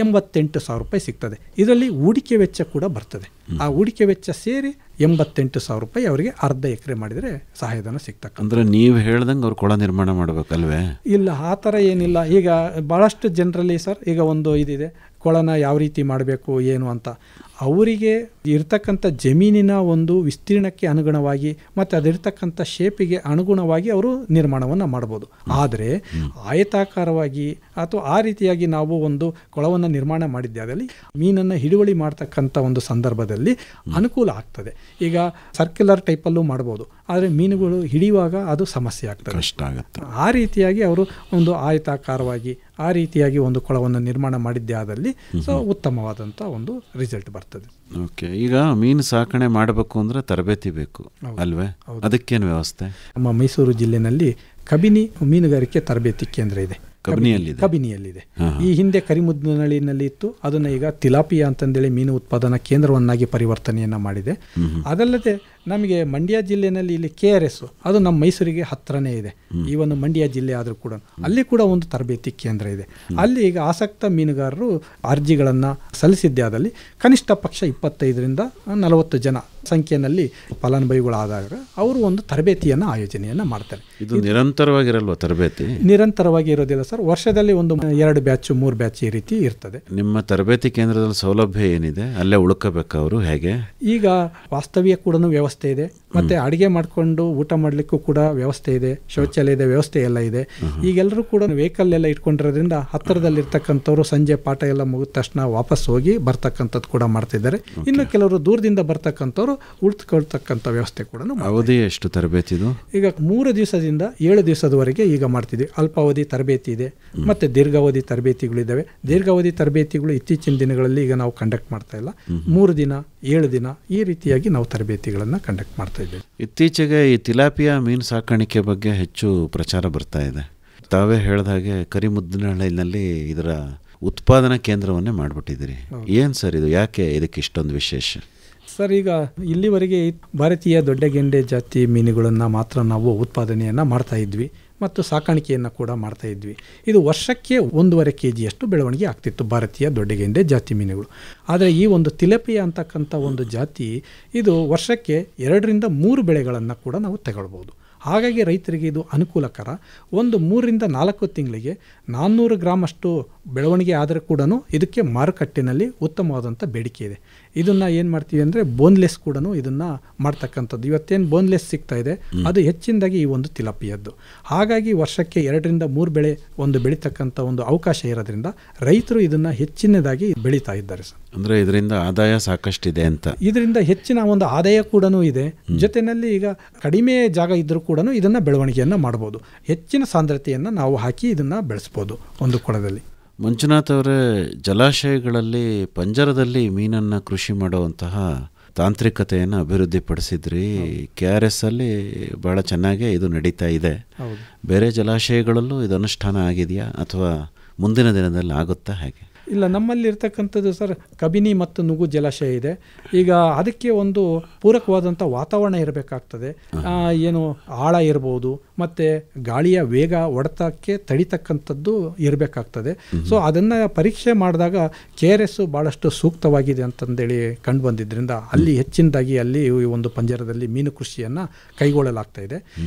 88,000 ರೂಪಾಯಿ ಸಿಗ್ತದೆ. ಇದರಲ್ಲಿ ಹೂಡಿಕೆ ವೆಚ್ಚ ಕೂಡ ಬರ್ತದೆ. ಆ ಹೂಡಿಕೆ ವೆಚ್ಚ ಸೇರಿ 88,000 ಅವರಿಗೆ ಅರ್ಧ ಎಕರೆ ಮಾಡಿದರೆ ಸಹಾಯಧನ ಸಿಗ್ತಕ್ಕ. ಅಂದರೆ ನೀವು ಹೇಳ್ದಂಗೆ ಅವ್ರು ಕೊಳ ನಿರ್ಮಾಣ ಮಾಡಬೇಕಲ್ವೇ? ಇಲ್ಲ, ಆ ಥರ ಏನಿಲ್ಲ. ಈಗ ಭಾಳಷ್ಟು ಜನರಲ್ಲಿ ಸರ್ ಈಗ ಒಂದು ಇದಿದೆ, ಕೊಳನ ಯಾವ ರೀತಿ ಮಾಡಬೇಕು ಏನು ಅಂತ. ಅವರಿಗೆ ಇರ್ತಕ್ಕಂಥ ಜಮೀನಿನ ಒಂದು ವಿಸ್ತೀರ್ಣಕ್ಕೆ ಅನುಗುಣವಾಗಿ ಮತ್ತು ಅದಿರ್ತಕ್ಕಂಥ ಶೇಪಿಗೆ ಅನುಗುಣವಾಗಿ ಅವರು ನಿರ್ಮಾಣವನ್ನು ಮಾಡ್ಬೋದು. ಆದರೆ ಆಯತಾಕಾರವಾಗಿ ಅಥವಾ ಆ ರೀತಿಯಾಗಿ ನಾವು ಒಂದು ಕೊಳವನ್ನು ನಿರ್ಮಾಣ ಮಾಡಿದ್ದೆ ಅದರಲ್ಲಿ ಮೀನನ್ನು ಹಿಡುವಳಿ ಮಾಡ್ತಕ್ಕಂಥ ಒಂದು ಸಂದರ್ಭದಲ್ಲಿ ಅನುಕೂಲ ಆಗ್ತದೆ. ಈಗ ಸರ್ಕ್ಯುಲರ್ ಟೈಪಲ್ಲೂ ಮಾಡ್ಬೋದು, ಆದರೆ ಮೀನುಗಳು ಹಿಡಿಯುವಾಗ ಅದು ಸಮಸ್ಯೆ ಆಗ್ತದೆ, ಕಷ್ಟ ಆಗುತ್ತೆ. ಆ ರೀತಿಯಾಗಿ ಅವರು ಒಂದು ಆಯತಾಕಾರವಾಗಿ ಆ ರೀತಿಯಾಗಿ ಒಂದು ಕೊಳವನ್ನು ನಿರ್ಮಾಣ ಮಾಡಿದ್ದೇ ಆದಲ್ಲಿ ಉತ್ತಮವಾದಂಥ ಒಂದು ರಿಸಲ್ಟ್ ಬರ್ತದೆ. ಓಕೆ, ಈಗ ಮೀನು ಸಾಕಣೆ ಮಾಡಬೇಕು ಅಂದರೆ ತರಬೇತಿ ಬೇಕು ಅಲ್ವೇ? ಅದಕ್ಕೇನು ವ್ಯವಸ್ಥೆ? ನಮ್ಮ ಮೈಸೂರು ಜಿಲ್ಲೆಯಲ್ಲಿ ಕಬಿನಿ ಮೀನುಗಾರಿಕೆ ತರಬೇತಿ ಕೇಂದ್ರ ಇದೆ, ಕಬಿನಿಯಲ್ಲಿದೆ. ಈ ಹಿಂದೆ ಕರಿಮುದ್ನಳ್ಳಿನಲ್ಲಿ ಇತ್ತು, ಅದನ್ನು ಈಗ ತಿಲಾಪಿಯಾ ಅಂತಂದೇಳಿ ಮೀನು ಉತ್ಪಾದನಾ ಕೇಂದ್ರವನ್ನಾಗಿ ಪರಿವರ್ತನೆಯನ್ನು ಮಾಡಿದೆ. ಅದಲ್ಲದೆ ನಮಗೆ ಮಂಡ್ಯ ಜಿಲ್ಲೆಯಲ್ಲಿ ಇಲ್ಲಿ KRS ಅದು ನಮ್ಮ ಮೈಸೂರಿಗೆ ಹತ್ತಿರನೇ ಇದೆ. ಈ ಒಂದು ಮಂಡ್ಯ ಜಿಲ್ಲೆ ಆದರೂ ಕೂಡ ಅಲ್ಲಿ ಕೂಡ ಒಂದು ತರಬೇತಿ ಕೇಂದ್ರ ಇದೆ. ಅಲ್ಲಿ ಈಗ ಆಸಕ್ತ ಮೀನುಗಾರರು ಅರ್ಜಿಗಳನ್ನು ಸಲ್ಲಿಸಿದ್ದೇ ಆದಲ್ಲಿ ಕನಿಷ್ಠ ಪಕ್ಷ 25ರಿಂದ 40 ಜನ ಸಂಖ್ಯೆಯಲ್ಲಿ ಫಲಾನುಭವಿಗಳಾದಾಗ ಅವರು ಒಂದು ತರಬೇತಿಯನ್ನು ಆಯೋಜನೆಯನ್ನು ಮಾಡ್ತಾರೆ. ಇದು ನಿರಂತರವಾಗಿರಲ್ವ ತರಬೇತಿ? ನಿರಂತರವಾಗಿ ಇರೋದಿಲ್ಲ ಸರ್, ವರ್ಷದಲ್ಲಿ ಒಂದು 2 ಬ್ಯಾಚ್ 3 ಬ್ಯಾಚ್ ಈ ರೀತಿ ಇರ್ತದೆ. ನಿಮ್ಮ ತರಬೇತಿ ಕೇಂದ್ರದಲ್ಲಿ ಸೌಲಭ್ಯ ಏನಿದೆ? ಅಲ್ಲೇ ಉಳ್ಕೋಬೇಕು ಅವರು ಹೇಗೆ? ಈಗ ವಾಸ್ತವ್ಯ ಕೂಡ ವ್ಯವಸ್ಥೆ ಇದೆ, ಮತ್ತೆ ಅಡಿಗೆ ಮಾಡಿಕೊಂಡು ಊಟ ಮಾಡಲಿಕ್ಕೂ ಕೂಡ ವ್ಯವಸ್ಥೆ ಇದೆ, ಶೌಚಾಲಯದ ವ್ಯವಸ್ಥೆ ಎಲ್ಲ ಇದೆ. ಈಗೆಲ್ಲರೂ ಕೂಡ ವೆಹಿಕಲ್ ಎಲ್ಲ ಇಟ್ಕೊಂಡಿರೋದ್ರಿಂದ ಹತ್ತಿರದಲ್ಲಿರ್ತಕ್ಕಂಥವ್ರು ಸಂಜೆ ಪಾಠ ಎಲ್ಲ ಮುಗಿದ ತಕ್ಷಣ ವಾಪಸ್ ಹೋಗಿ ಬರ್ತಕ್ಕಂಥದ್ದು ಕೂಡ ಮಾಡ್ತಿದ್ದಾರೆ. ಇನ್ನು ಕೆಲವರು ದೂರದಿಂದ ಬರ್ತಕ್ಕಂಥವ್ರು ಉಳಿದುಕೊಳ್ತಕ್ಕಂಥ ವ್ಯವಸ್ಥೆ ಕೂಡ. ಅವಧಿ ಎಷ್ಟು ತರಬೇತಿದು? ಈಗ 3 ದಿವಸದಿಂದ 7 ದಿವಸದವರೆಗೆ ಈಗ ಮಾಡ್ತಿದ್ವಿ. ಅಲ್ಪಾವಧಿ ತರಬೇತಿ ಇದೆ, ಮತ್ತೆ ದೀರ್ಘಾವಧಿ ತರಬೇತಿಗಳಿದ್ದಾವೆ. ದೀರ್ಘಾವಧಿ ತರಬೇತಿಗಳು ಇತ್ತೀಚಿನ ದಿನಗಳಲ್ಲಿ ಈಗ ನಾವು ಕಂಡಕ್ಟ್ ಮಾಡ್ತಾ ಇಲ್ಲ. 3 ದಿನ 7 ದಿನ ಈ ರೀತಿಯಾಗಿ ನಾವು ತರಬೇತಿಗಳನ್ನು ಕಂಡಕ್ಟ್ ಮಾಡ್ತಾ ಇದ್ದೇವೆ. ಇತ್ತೀಚೆಗೆ ಈ ತಿಲಾಪಿಯಾ ಮೀನು ಸಾಕಾಣಿಕೆ ಬಗ್ಗೆ ಹೆಚ್ಚು ಪ್ರಚಾರ ಬರ್ತಾ ಇದೆ. ತಾವೇ ಹೇಳಿದ ಹಾಗೆ ಕರಿಮುದ್ನಳ್ಳಿನಲ್ಲಿ ಇದರ ಉತ್ಪಾದನಾ ಕೇಂದ್ರವನ್ನೇ ಮಾಡಿಬಿಟ್ಟಿದ್ದೀರಿ. ಏನು ಸರ್ ಇದು, ಯಾಕೆ ಇದಕ್ಕೆ ಇಷ್ಟೊಂದು ವಿಶೇಷ? ಸರ್, ಈಗ ಇಲ್ಲಿವರೆಗೆ ಭಾರತೀಯ ದೊಡ್ಡಗೆಂಡೆ ಜಾತಿ ಮೀನುಗಳನ್ನು ಮಾತ್ರ ನಾವು ಉತ್ಪಾದನೆಯನ್ನು ಮಾಡ್ತಾ ಇದ್ವಿ ಮತ್ತು ಸಾಕಾಣಿಕೆಯನ್ನು ಕೂಡ ಮಾಡ್ತಾ ಇದ್ವಿ. ಇದು ವರ್ಷಕ್ಕೆ 1.5 kg ಬೆಳವಣಿಗೆ ಆಗ್ತಿತ್ತು ಭಾರತೀಯ ದೊಡ್ಡಗೆಂಡೆ ಜಾತಿ ಮೀನುಗಳು. ಆದರೆ ಈ ಒಂದು ತಿಲಾಪಿಯಾ ಅಂತಕ್ಕಂಥ ಒಂದು ಜಾತಿ ಇದು ವರ್ಷಕ್ಕೆ 2ರಿಂದ 3 ಬೆಳೆಗಳನ್ನು ಕೂಡ ನಾವು ತಗೊಳ್ಬೋದು. ಹಾಗಾಗಿ ರೈತರಿಗೆ ಇದು ಅನುಕೂಲಕರ. ಒಂದು 3ರಿಂದ 4 ತಿಂಗಳಿಗೆ 400 ಗ್ರಾಮ್ ಅಷ್ಟು ಬೆಳವಣಿಗೆ ಆದರೆ ಕೂಡ ಇದಕ್ಕೆ ಮಾರುಕಟ್ಟೆನಲ್ಲಿ ಉತ್ತಮವಾದಂಥ ಬೇಡಿಕೆ ಇದೆ. ಇದನ್ನು ಏನು ಮಾಡ್ತೀವಿ ಅಂದರೆ ಬೋನ್ಲೆಸ್ ಕೂಡ ಇದನ್ನು ಮಾಡ್ತಕ್ಕಂಥದ್ದು. ಇವತ್ತೇನು ಬೋನ್ಲೆಸ್ ಸಿಗ್ತಾ ಇದೆ ಅದು ಹೆಚ್ಚಿನದಾಗಿ ಈ ಒಂದು ತಿಲಾಪಿಯದ್ದು. ಹಾಗಾಗಿ ವರ್ಷಕ್ಕೆ 2ರಿಂದ 3 ಬೆಳೆ ಒಂದು ಬೆಳೀತಕ್ಕಂಥ ಒಂದು ಅವಕಾಶ ಇರೋದ್ರಿಂದ ರೈತರು ಇದನ್ನು ಹೆಚ್ಚಿನದಾಗಿ ಬೆಳೀತಾ ಇದ್ದಾರೆ ಸರ್. ಅಂದರೆ ಇದರಿಂದ ಆದಾಯ ಸಾಕಷ್ಟಿದೆ ಅಂತ? ಇದರಿಂದ ಹೆಚ್ಚಿನ ಒಂದು ಆದಾಯ ಕೂಡ ಇದೆ. ಜೊತೆಯಲ್ಲಿ ಈಗ ಕಡಿಮೆ ಜಾಗ ಇದ್ದರೂ ಕೂಡ ಇದನ್ನು ಬೆಳವಣಿಗೆಯನ್ನು ಮಾಡ್ಬೋದು. ಹೆಚ್ಚಿನ ಸಾಂದ್ರತೆಯನ್ನು ನಾವು ಹಾಕಿ ಇದನ್ನು ಬೆಳೆಸ್ಬೋದು ಒಂದು ಕೊಳದಲ್ಲಿ. ಮಂಜುನಾಥ್ ಅವರೇ, ಜಲಾಶಯಗಳಲ್ಲಿ ಪಂಜರದಲ್ಲಿ ಮೀನನ್ನು ಕೃಷಿ ಮಾಡುವಂತಹ ತಾಂತ್ರಿಕತೆಯನ್ನು ಅಭಿವೃದ್ಧಿಪಡಿಸಿದ್ರಿ. KRS ಅಲ್ಲಿ ಭಾಳ ಚೆನ್ನಾಗೇ ಇದು ನಡೀತಾ ಇದೆ. ಬೇರೆ ಜಲಾಶಯಗಳಲ್ಲೂ ಇದು ಅನುಷ್ಠಾನ ಆಗಿದೆಯಾ ಅಥವಾ ಮುಂದಿನ ದಿನದಲ್ಲಿ ಆಗುತ್ತಾ ಹೇಗೆ? ಇಲ್ಲ, ನಮ್ಮಲ್ಲಿ ಇರ್ತಕ್ಕಂಥದ್ದು ಸರ್ ಕಬಿನಿ ಮತ್ತು ನುಗು ಜಲಾಶಯ ಇದೆ. ಈಗ ಅದಕ್ಕೆ ಒಂದು ಪೂರಕವಾದಂಥ ವಾತಾವರಣ ಇರಬೇಕಾಗ್ತದೆ. ಏನು ಆಳ ಇರ್ಬೋದು, ಮತ್ತು ಗಾಳಿಯ ವೇಗ ಹೊಡೆತಕ್ಕೆ ತಡಿತಕ್ಕಂಥದ್ದು ಇರಬೇಕಾಗ್ತದೆ. ಸೊ ಅದನ್ನು ಪರೀಕ್ಷೆ ಮಾಡಿದಾಗ KRS ಭಾಳಷ್ಟು ಸೂಕ್ತವಾಗಿದೆ ಅಂತಂದೇಳಿ ಕಂಡು ಬಂದಿದ್ದರಿಂದ ಅಲ್ಲಿ ಹೆಚ್ಚಿನದಾಗಿ ಅಲ್ಲಿ ಒಂದು ಪಂಜರದಲ್ಲಿ ಮೀನು ಕೃಷಿಯನ್ನು ಕೈಗೊಳ್ಳಲಾಗ್ತಾ ಇದೆ.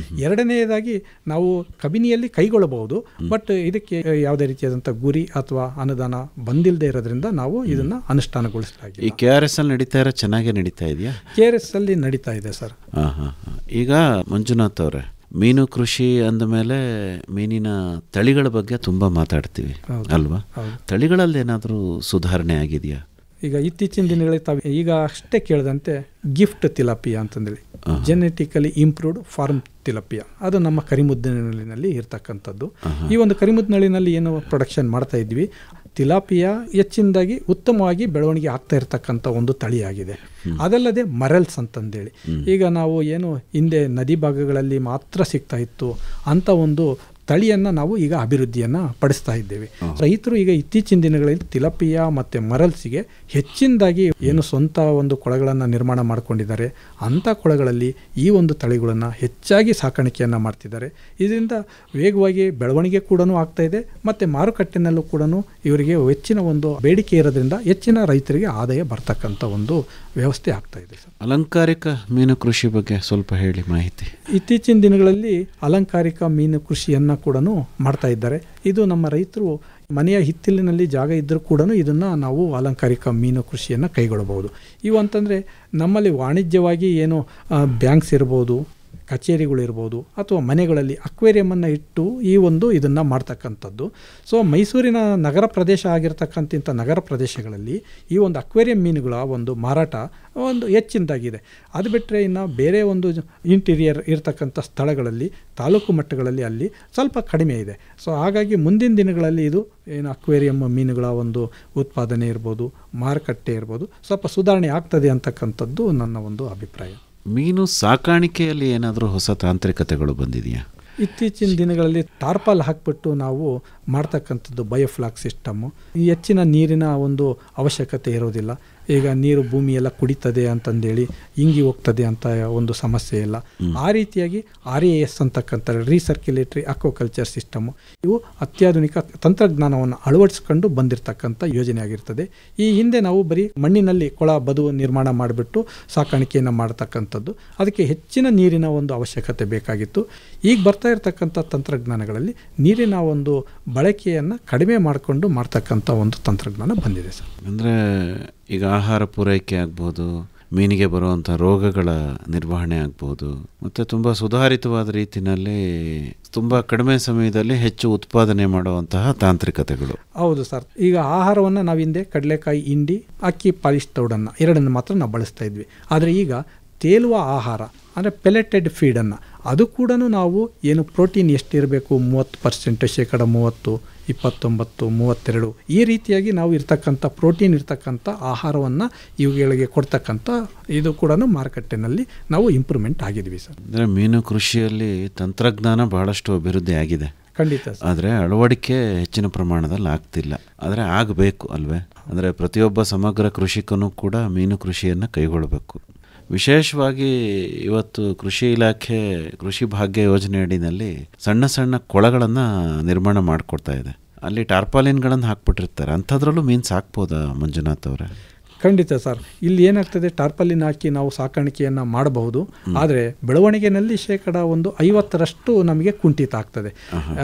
ಎರಡನೆಯದಾಗಿ ನಾವು ಕಬಿನಿಯಲ್ಲಿ ಕೈಗೊಳ್ಳಬಹುದು, ಬಟ್ ಇದಕ್ಕೆ ಯಾವುದೇ ರೀತಿಯಾದಂಥ ಗುರಿ ಅಥವಾ ಅನುದಾನ ಬಂದಿಲ್ಲದೆ ಇರೋದ್ರಿಂದ ನಾವು ಇದನ್ನು ಅನುಷ್ಠಾನಗೊಳಿಸಲಾಗಿದೆ. ಈ KRS ಅಲ್ಲಿ ನಡೀತಾ ಇರೋ ಚೆನ್ನಾಗೇ ನಡೀತಾ ಇದೆಯಾ? KRS ಅಲ್ಲಿ ನಡೀತಾ ಇದೆ ಸರ್. ಈಗ ಮಂಜುನಾಥ್ ಅವರೇ, ಮೀನು ಕೃಷಿ ಅಂದಮೇಲೆ ಮೀನಿನ ತಳಿಗಳ ಬಗ್ಗೆ ತುಂಬ ಮಾತಾಡ್ತೀವಿ ಅಲ್ವಾ? ತಳಿಗಳಲ್ಲಿ ಏನಾದರೂ ಸುಧಾರಣೆ ಆಗಿದೆಯಾ? ಈಗ ಇತ್ತೀಚಿನ ದಿನಗಳಲ್ಲಿ ತಾವು ಈಗ ಅಷ್ಟೇ ಕೇಳಿದಂತೆ ಗಿಫ್ಟ್ ತಿಲಾಪಿಯಾ ಅಂತಂದೇಳಿ ಜೆನೆಟಿಕಲಿ ಇಂಪ್ರೂವ್ಡ್ ಫಾರ್ಮ್ ತಿಲಾಪಿಯಾ ಅದು ನಮ್ಮ ಕರಿಮುದ್ನಳ್ಳಿನಲ್ಲಿ ಇರ್ತಕ್ಕಂಥದ್ದು. ಈ ಒಂದು ಕರಿಮುದ್ನಳ್ಳಿನಲ್ಲಿ ಏನು ಪ್ರೊಡಕ್ಷನ್ ಮಾಡ್ತಾ ಇದ್ವಿ, ತಿಲಾಪಿಯಾ ಹೆಚ್ಚಿನದಾಗಿ ಉತ್ತಮವಾಗಿ ಬೆಳವಣಿಗೆ ಆಗ್ತಾ ಇರತಕ್ಕಂಥ ಒಂದು ತಳಿಯಾಗಿದೆ. ಅದಲ್ಲದೆ ಮರಲ್ಸ್ ಅಂತಂದೇಳಿ ಈಗ ನಾವು ಏನು ಹಿಂದೆ ನದಿ ಭಾಗಗಳಲ್ಲಿ ಮಾತ್ರ ಸಿಗ್ತಾ ಇತ್ತು ಅಂಥ ಒಂದು ತಳಿಯನ್ನು ನಾವು ಈಗ ಅಭಿವೃದ್ಧಿಯನ್ನು ಪಡಿಸ್ತಾ ಇದ್ದೇವೆ. ರೈತರು ಈಗ ಇತ್ತೀಚಿನ ದಿನಗಳಲ್ಲಿ ತಿಲಾಪಿಯಾ ಮತ್ತು ಮರಲ್ಸಿಗೆ ಹೆಚ್ಚಿನದಾಗಿ ಏನು ಸ್ವಂತ ಒಂದು ಕೊಳಗಳನ್ನು ನಿರ್ಮಾಣ ಮಾಡಿಕೊಂಡಿದ್ದಾರೆ ಅಂಥ ಕೊಳಗಳಲ್ಲಿ ಈ ಒಂದು ತಳಿಗಳನ್ನು ಹೆಚ್ಚಾಗಿ ಸಾಕಾಣಿಕೆಯನ್ನು ಮಾಡ್ತಿದ್ದಾರೆ. ಇದರಿಂದ ವೇಗವಾಗಿ ಬೆಳವಣಿಗೆ ಕೂಡ ಆಗ್ತಾ ಇದೆ ಮತ್ತು ಮಾರುಕಟ್ಟೆನಲ್ಲೂ ಕೂಡ ಇವರಿಗೆ ಹೆಚ್ಚಿನ ಒಂದು ಬೇಡಿಕೆ ಇರೋದ್ರಿಂದ ಹೆಚ್ಚಿನ ರೈತರಿಗೆ ಆದಾಯ ಬರ್ತಕ್ಕಂಥ ಒಂದು ವ್ಯವಸ್ಥೆ ಆಗ್ತಾ ಇದೆ ಸರ್. ಅಲಂಕಾರಿಕ ಮೀನು ಕೃಷಿ ಬಗ್ಗೆ ಸ್ವಲ್ಪ ಹೇಳಿ ಮಾಹಿತಿ. ಇತ್ತೀಚಿನ ದಿನಗಳಲ್ಲಿ ಅಲಂಕಾರಿಕ ಮೀನು ಕೃಷಿಯನ್ನು ಕೂಡ ಮಾಡ್ತಾ ಇದ್ದಾರೆ. ಇದು ನಮ್ಮ ರೈತರು ಮನೆಯ ಹಿತ್ತಲಿನಲ್ಲಿ ಜಾಗ ಇದ್ದರೂ ಕೂಡ ಇದನ್ನು ನಾವು ಅಲಂಕಾರಿಕ ಮೀನು ಕೃಷಿಯನ್ನು ಕೈಗೊಳ್ಳಬಹುದು. ಇವು ಅಂತಂದರೆ ನಮ್ಮಲ್ಲಿ ವಾಣಿಜ್ಯವಾಗಿ ಏನು ಬ್ಯಾಂಕ್ಸ್ ಇರ್ಬೋದು, ಕಚೇರಿಗಳಿರ್ಬೋದು, ಅಥವಾ ಮನೆಗಳಲ್ಲಿ ಅಕ್ವೇರಿಯಮನ್ನು ಇಟ್ಟು ಇದನ್ನು ಮಾಡ್ತಕ್ಕಂಥದ್ದು. ಸೊ ಮೈಸೂರಿನ ನಗರ ಪ್ರದೇಶ ಆಗಿರ್ತಕ್ಕಂಥ ನಗರ ಪ್ರದೇಶಗಳಲ್ಲಿ ಈ ಒಂದು ಅಕ್ವೇರಿಯಂ ಮೀನುಗಳ ಒಂದು ಮಾರಾಟ ಹೆಚ್ಚಿನದಾಗಿದೆ. ಅದು ಬಿಟ್ಟರೆ ಇನ್ನು ಬೇರೆ ಇಂಟೀರಿಯರ್ ಇರ್ತಕ್ಕಂಥ ಸ್ಥಳಗಳಲ್ಲಿ ತಾಲೂಕು ಮಟ್ಟಗಳಲ್ಲಿ ಅಲ್ಲಿ ಸ್ವಲ್ಪ ಕಡಿಮೆ ಇದೆ. ಸೊ ಹಾಗಾಗಿ ಮುಂದಿನ ದಿನಗಳಲ್ಲಿ ಇದು ಏನು ಅಕ್ವೇರಿಯಂ ಮೀನುಗಳ ಉತ್ಪಾದನೆ ಇರ್ಬೋದು, ಮಾರುಕಟ್ಟೆ ಇರ್ಬೋದು, ಸ್ವಲ್ಪ ಸುಧಾರಣೆ ಆಗ್ತದೆ ಅಂತಕ್ಕಂಥದ್ದು ನನ್ನ ಅಭಿಪ್ರಾಯ. ಮೀನು ಸಾಕಾಣಿಕೆಯಲ್ಲಿ ಏನಾದರೂ ಹೊಸ ತಾಂತ್ರಿಕತೆಗಳು ಬಂದಿದೆಯಾ? ಇತ್ತೀಚಿನ ದಿನಗಳಲ್ಲಿ ಟಾರ್ಪಾಲ್ ಹಾಕಿಬಿಟ್ಟು ನಾವು ಮಾಡ್ತಕ್ಕಂಥದ್ದು ಬಯೋಫ್ಲಾಕ್ ಸಿಸ್ಟಮ್ಮು. ಈ ಹೆಚ್ಚಿನ ನೀರಿನ ಅವಶ್ಯಕತೆ ಇರೋದಿಲ್ಲ. ಈಗ ನೀರು ಭೂಮಿಯೆಲ್ಲ ಕುಡಿತದೆ ಅಂತಂದೇಳಿ ಇಂಗಿ ಹೋಗ್ತದೆ ಅಂತ ಸಮಸ್ಯೆ ಇಲ್ಲ. ಆ ರೀತಿಯಾಗಿ RAS ಅಂತಕ್ಕಂಥ ರೀಸರ್ಕ್ಯುಲೇಟರಿ ಅಕ್ವಾಕಲ್ಚರ್ ಸಿಸ್ಟಮ್ಮು ಇವು ಅತ್ಯಾಧುನಿಕ ತಂತ್ರಜ್ಞಾನವನ್ನು ಅಳವಡಿಸ್ಕೊಂಡು ಬಂದಿರತಕ್ಕಂಥ ಯೋಜನೆ ಆಗಿರ್ತದೆ. ಈ ಹಿಂದೆ ನಾವು ಬರೀ ಮಣ್ಣಿನಲ್ಲಿ ಕೊಳ ಬದು ನಿರ್ಮಾಣ ಮಾಡಿಬಿಟ್ಟು ಸಾಕಾಣಿಕೆಯನ್ನು ಮಾಡ್ತಕ್ಕಂಥದ್ದು, ಅದಕ್ಕೆ ಹೆಚ್ಚಿನ ನೀರಿನ ಅವಶ್ಯಕತೆ ಬೇಕಾಗಿತ್ತು. ಈಗ ಬರ್ತಾ ಇರತಕ್ಕಂಥ ತಂತ್ರಜ್ಞಾನಗಳಲ್ಲಿ ನೀರಿನ ಬಳಕೆಯನ್ನು ಕಡಿಮೆ ಮಾಡಿಕೊಂಡು ಮಾಡ್ತಕ್ಕಂಥ ತಂತ್ರಜ್ಞಾನ ಬಂದಿದೆ ಸರ್. ಅಂದರೆ ಈಗ ಆಹಾರ ಪೂರೈಕೆ ಆಗ್ಬೋದು, ಮೀನಿಗೆ ಬರುವಂಥ ರೋಗಗಳ ನಿರ್ವಹಣೆ ಆಗ್ಬೋದು, ಮತ್ತು ತುಂಬ ಸುಧಾರಿತವಾದ ರೀತಿಯಲ್ಲಿ ತುಂಬ ಕಡಿಮೆ ಸಮಯದಲ್ಲಿ ಹೆಚ್ಚು ಉತ್ಪಾದನೆ ಮಾಡುವಂತಹ ತಾಂತ್ರಿಕತೆಗಳು. ಹೌದು ಸರ್. ಈಗ ಆಹಾರವನ್ನು ನಾವು ಹಿಂದೆ ಕಡಲೆಕಾಯಿ ಹಿಂಡಿ, ಅಕ್ಕಿ ಪಾಲಿಶ್ ತೌಡನ್ನು ಎರಡನ್ನು ಮಾತ್ರ ನಾವು ಬಳಸ್ತಾ ಇದ್ವಿ. ಆದರೆ ಈಗ ತೇಲುವ ಆಹಾರ ಅಂದರೆ ಪೆಲೆಟೆಡ್ ಫೀಡನ್ನು ಅದು ಕೂಡ ನಾವು ಏನು ಪ್ರೋಟೀನ್ ಎಷ್ಟಿರಬೇಕು 30%, 30%, 29, 32 ಈ ರೀತಿಯಾಗಿ ನಾವು ಇರ್ತಕ್ಕಂಥ ಪ್ರೋಟೀನ್ ಇರ್ತಕ್ಕಂಥ ಆಹಾರವನ್ನು ಇವುಗಳಿಗೆ ಕೊಡ್ತಕ್ಕಂಥ ಇದು ಕೂಡ ಮಾರುಕಟ್ಟೆನಲ್ಲಿ ನಾವು ಇಂಪ್ರೂವ್ಮೆಂಟ್ ಆಗಿದ್ವಿ ಸರ್. ಅಂದರೆ ಮೀನು ಕೃಷಿಯಲ್ಲಿ ತಂತ್ರಜ್ಞಾನ ಬಹಳಷ್ಟು ಅಭಿವೃದ್ಧಿ ಆಗಿದೆ. ಖಂಡಿತ. ಆದರೆ ಅಳವಡಿಕೆ ಹೆಚ್ಚಿನ ಪ್ರಮಾಣದಲ್ಲಿ ಆಗ್ತಿಲ್ಲ. ಆದರೆ ಆಗಬೇಕು ಅಲ್ವೇ? ಅಂದರೆ ಪ್ರತಿಯೊಬ್ಬ ಸಮಗ್ರ ಕೃಷಿಕನೂ ಕೂಡ ಮೀನು ಕೃಷಿಯನ್ನು ಕೈಗೊಳ್ಳಬೇಕು. ವಿಶೇಷವಾಗಿ ಇವತ್ತು ಕೃಷಿ ಇಲಾಖೆ ಕೃಷಿ ಭಾಗ್ಯ ಯೋಜನೆ ಅಡಿನಲ್ಲಿ ಸಣ್ಣ ಸಣ್ಣ ಕೊಳಗಳನ್ನು ನಿರ್ಮಾಣ ಮಾಡಿಕೊಡ್ತಾ ಇದೆ. ಅಲ್ಲಿ ಟಾರ್ಪಾಲಿನ್ಗಳನ್ನು ಹಾಕ್ಬಿಟ್ಟಿರ್ತಾರೆ. ಅಂಥದ್ರಲ್ಲೂ ಮೀನು ಸಾಕ್ಬೋದಾ ಮಂಜುನಾಥ್ ಅವರೇ? ಖಂಡಿತ ಸರ್. ಇಲ್ಲಿ ಏನಾಗ್ತದೆ, ಟಾರ್ಪಾಲಿನ್ ಹಾಕಿ ನಾವು ಸಾಕಾಣಿಕೆಯನ್ನು ಮಾಡಬಹುದು. ಆದರೆ ಬೆಳವಣಿಗೆಯಲ್ಲಿ 50% ನಮಗೆ ಕುಂಠಿತ ಆಗ್ತದೆ.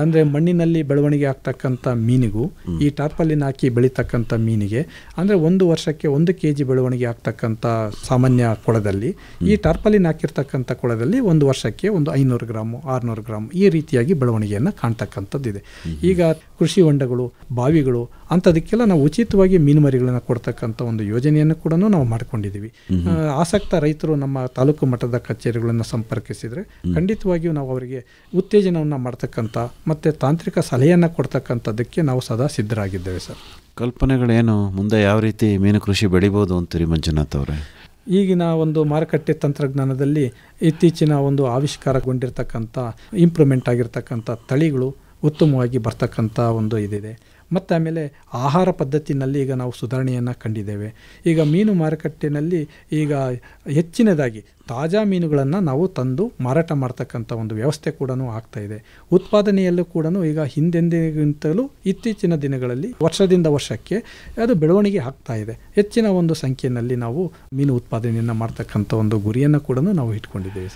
ಅಂದರೆ ಮಣ್ಣಿನಲ್ಲಿ ಬೆಳವಣಿಗೆ ಆಗ್ತಕ್ಕಂಥ ಮೀನಿಗೂ ಈ ಟಾರ್ಪಾಲಿನ್ ಹಾಕಿ ಬೆಳೀತಕ್ಕಂಥ ಮೀನಿಗೆ ಅಂದರೆ 1 ವರ್ಷಕ್ಕೆ 1 kg ಬೆಳವಣಿಗೆ ಆಗ್ತಕ್ಕಂಥ ಸಾಮಾನ್ಯ ಕೊಳದಲ್ಲಿ ಈ ಟಾರ್ಪಾಲಿನ್ ಹಾಕಿರ್ತಕ್ಕಂಥ ಕೊಳದಲ್ಲಿ 1 ವರ್ಷಕ್ಕೆ 500 ಗ್ರಾಮ್ 600 ಗ್ರಾಮ್ ಈ ರೀತಿಯಾಗಿ ಬೆಳವಣಿಗೆಯನ್ನು ಕಾಣ್ತಕ್ಕಂಥದ್ದಿದೆ. ಈಗ ಕೃಷಿ ಹೊಂಡಗಳು, ಬಾವಿಗಳು ಅಂಥದಕ್ಕೆಲ್ಲ ನಾವು ಉಚಿತವಾಗಿ ಮೀನುಮರಿಗಳನ್ನು ಕೊಡ್ತಕ್ಕಂಥ ಯೋಜನೆಯನ್ನು ಕೂಡ ನಾವು ಮಾಡ್ಕೊಂಡಿದ್ದೀವಿ. ಆಸಕ್ತ ರೈತರು ನಮ್ಮ ತಾಲೂಕು ಮಟ್ಟದ ಕಚೇರಿಗಳನ್ನು ಸಂಪರ್ಕಿಸಿದರೆ ಖಂಡಿತವಾಗಿಯೂ ನಾವು ಅವರಿಗೆ ಉತ್ತೇಜನವನ್ನು ಮಾಡ್ತಕ್ಕಂಥ ಮತ್ತು ತಾಂತ್ರಿಕ ಸಲಹೆಯನ್ನು ಕೊಡ್ತಕ್ಕಂಥದ್ದಕ್ಕೆ ನಾವು ಸದಾ ಸಿದ್ಧರಾಗಿದ್ದೇವೆ ಸರ್. ಕಲ್ಪನೆಗಳೇನು, ಮುಂದೆ ಯಾವ ರೀತಿ ಮೀನು ಕೃಷಿ ಬೆಳಿಬೋದು ಅಂತೀರಿ ಮಂಜುನಾಥ್ ಅವರೇ? ಈಗಿನ ಮಾರುಕಟ್ಟೆ ತಂತ್ರಜ್ಞಾನದಲ್ಲಿ ಇತ್ತೀಚಿನ ಆವಿಷ್ಕಾರಗೊಂಡಿರ್ತಕ್ಕಂಥ ಇಂಪ್ರೂವ್ಮೆಂಟ್ ಆಗಿರ್ತಕ್ಕಂಥ ತಳಿಗಳು ಉತ್ತಮವಾಗಿ ಬರ್ತಕ್ಕಂಥ ಇದಿದೆ. ಮತ್ತು ಆಮೇಲೆ ಆಹಾರ ಪದ್ಧತಿನಲ್ಲಿ ಈಗ ನಾವು ಸುಧಾರಣೆಯನ್ನು ಕಂಡಿದ್ದೇವೆ. ಈಗ ಮೀನು ಮಾರುಕಟ್ಟೆಯಲ್ಲಿ ಈಗ ಹೆಚ್ಚಿನದಾಗಿ ತಾಜಾ ಮೀನುಗಳನ್ನು ನಾವು ತಂದು ಮಾರಾಟ ಮಾಡ್ತಕ್ಕಂಥ ವ್ಯವಸ್ಥೆ ಕೂಡ ಆಗ್ತಾಯಿದೆ. ಉತ್ಪಾದನೆಯಲ್ಲೂ ಕೂಡ ಈಗ ಹಿಂದೆಂದಿಗಿಂತಲೂ ಇತ್ತೀಚಿನ ದಿನಗಳಲ್ಲಿ ವರ್ಷದಿಂದ ವರ್ಷಕ್ಕೆ ಅದು ಬೆಳವಣಿಗೆ ಆಗ್ತಾ ಇದೆ. ಹೆಚ್ಚಿನ ಸಂಖ್ಯೆಯಲ್ಲಿ ನಾವು ಮೀನು ಉತ್ಪಾದನೆಯನ್ನು ಮಾಡ್ತಕ್ಕಂಥ ಗುರಿಯನ್ನು ಕೂಡ ನಾವು ಇಟ್ಕೊಂಡಿದ್ದೇವೆ.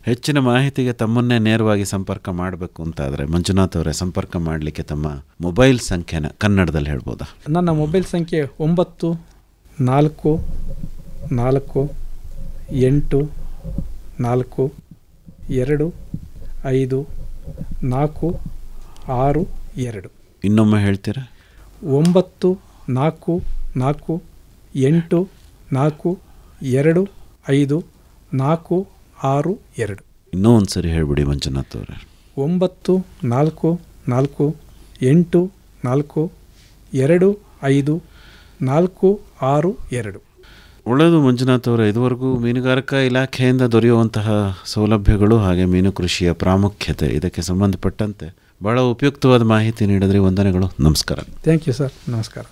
ಹೆಚ್ಚಿನ ಮಾಹಿತಿಗೆ ತಮ್ಮನ್ನೇ ನೇರವಾಗಿ ಸಂಪರ್ಕ ಮಾಡಬೇಕು ಅಂತಾದರೆ ಮಂಜುನಾಥ್ ಅವರೇ ಸಂಪರ್ಕ ಮಾಡಲಿಕ್ಕೆ ತಮ್ಮ ಮೊಬೈಲ್ ಸಂಖ್ಯೆನ ಕನ್ನಡದಲ್ಲಿ ಹೇಳ್ಬೋದಾ? ನನ್ನ ಮೊಬೈಲ್ ಸಂಖ್ಯೆ 9448454662. ಇನ್ನೊಮ್ಮೆ ಹೇಳ್ತೀರಾ? 9448454662. ಇನ್ನೂ ಒಂದು ಸರಿ ಹೇಳ್ಬಿಡಿ ಮಂಜುನಾಥ್ ಅವರೇ. 9448454662. ಒಳ್ಳೆಯದು ಮಂಜುನಾಥ್ ಅವರೇ. ಇದುವರೆಗೂ ಮೀನುಗಾರಿಕಾ ಇಲಾಖೆಯಿಂದ ದೊರೆಯುವಂತಹ ಸೌಲಭ್ಯಗಳು ಹಾಗೆ ಮೀನು ಕೃಷಿಯ ಪ್ರಾಮುಖ್ಯತೆ ಇದಕ್ಕೆ ಸಂಬಂಧಪಟ್ಟಂತೆ ಬಹಳ ಉಪಯುಕ್ತವಾದ ಮಾಹಿತಿ ನೀಡಿದ್ರಿ. ವಂದನೆಗಳು. ನಮಸ್ಕಾರ. Thank you sir. ನಮಸ್ಕಾರ.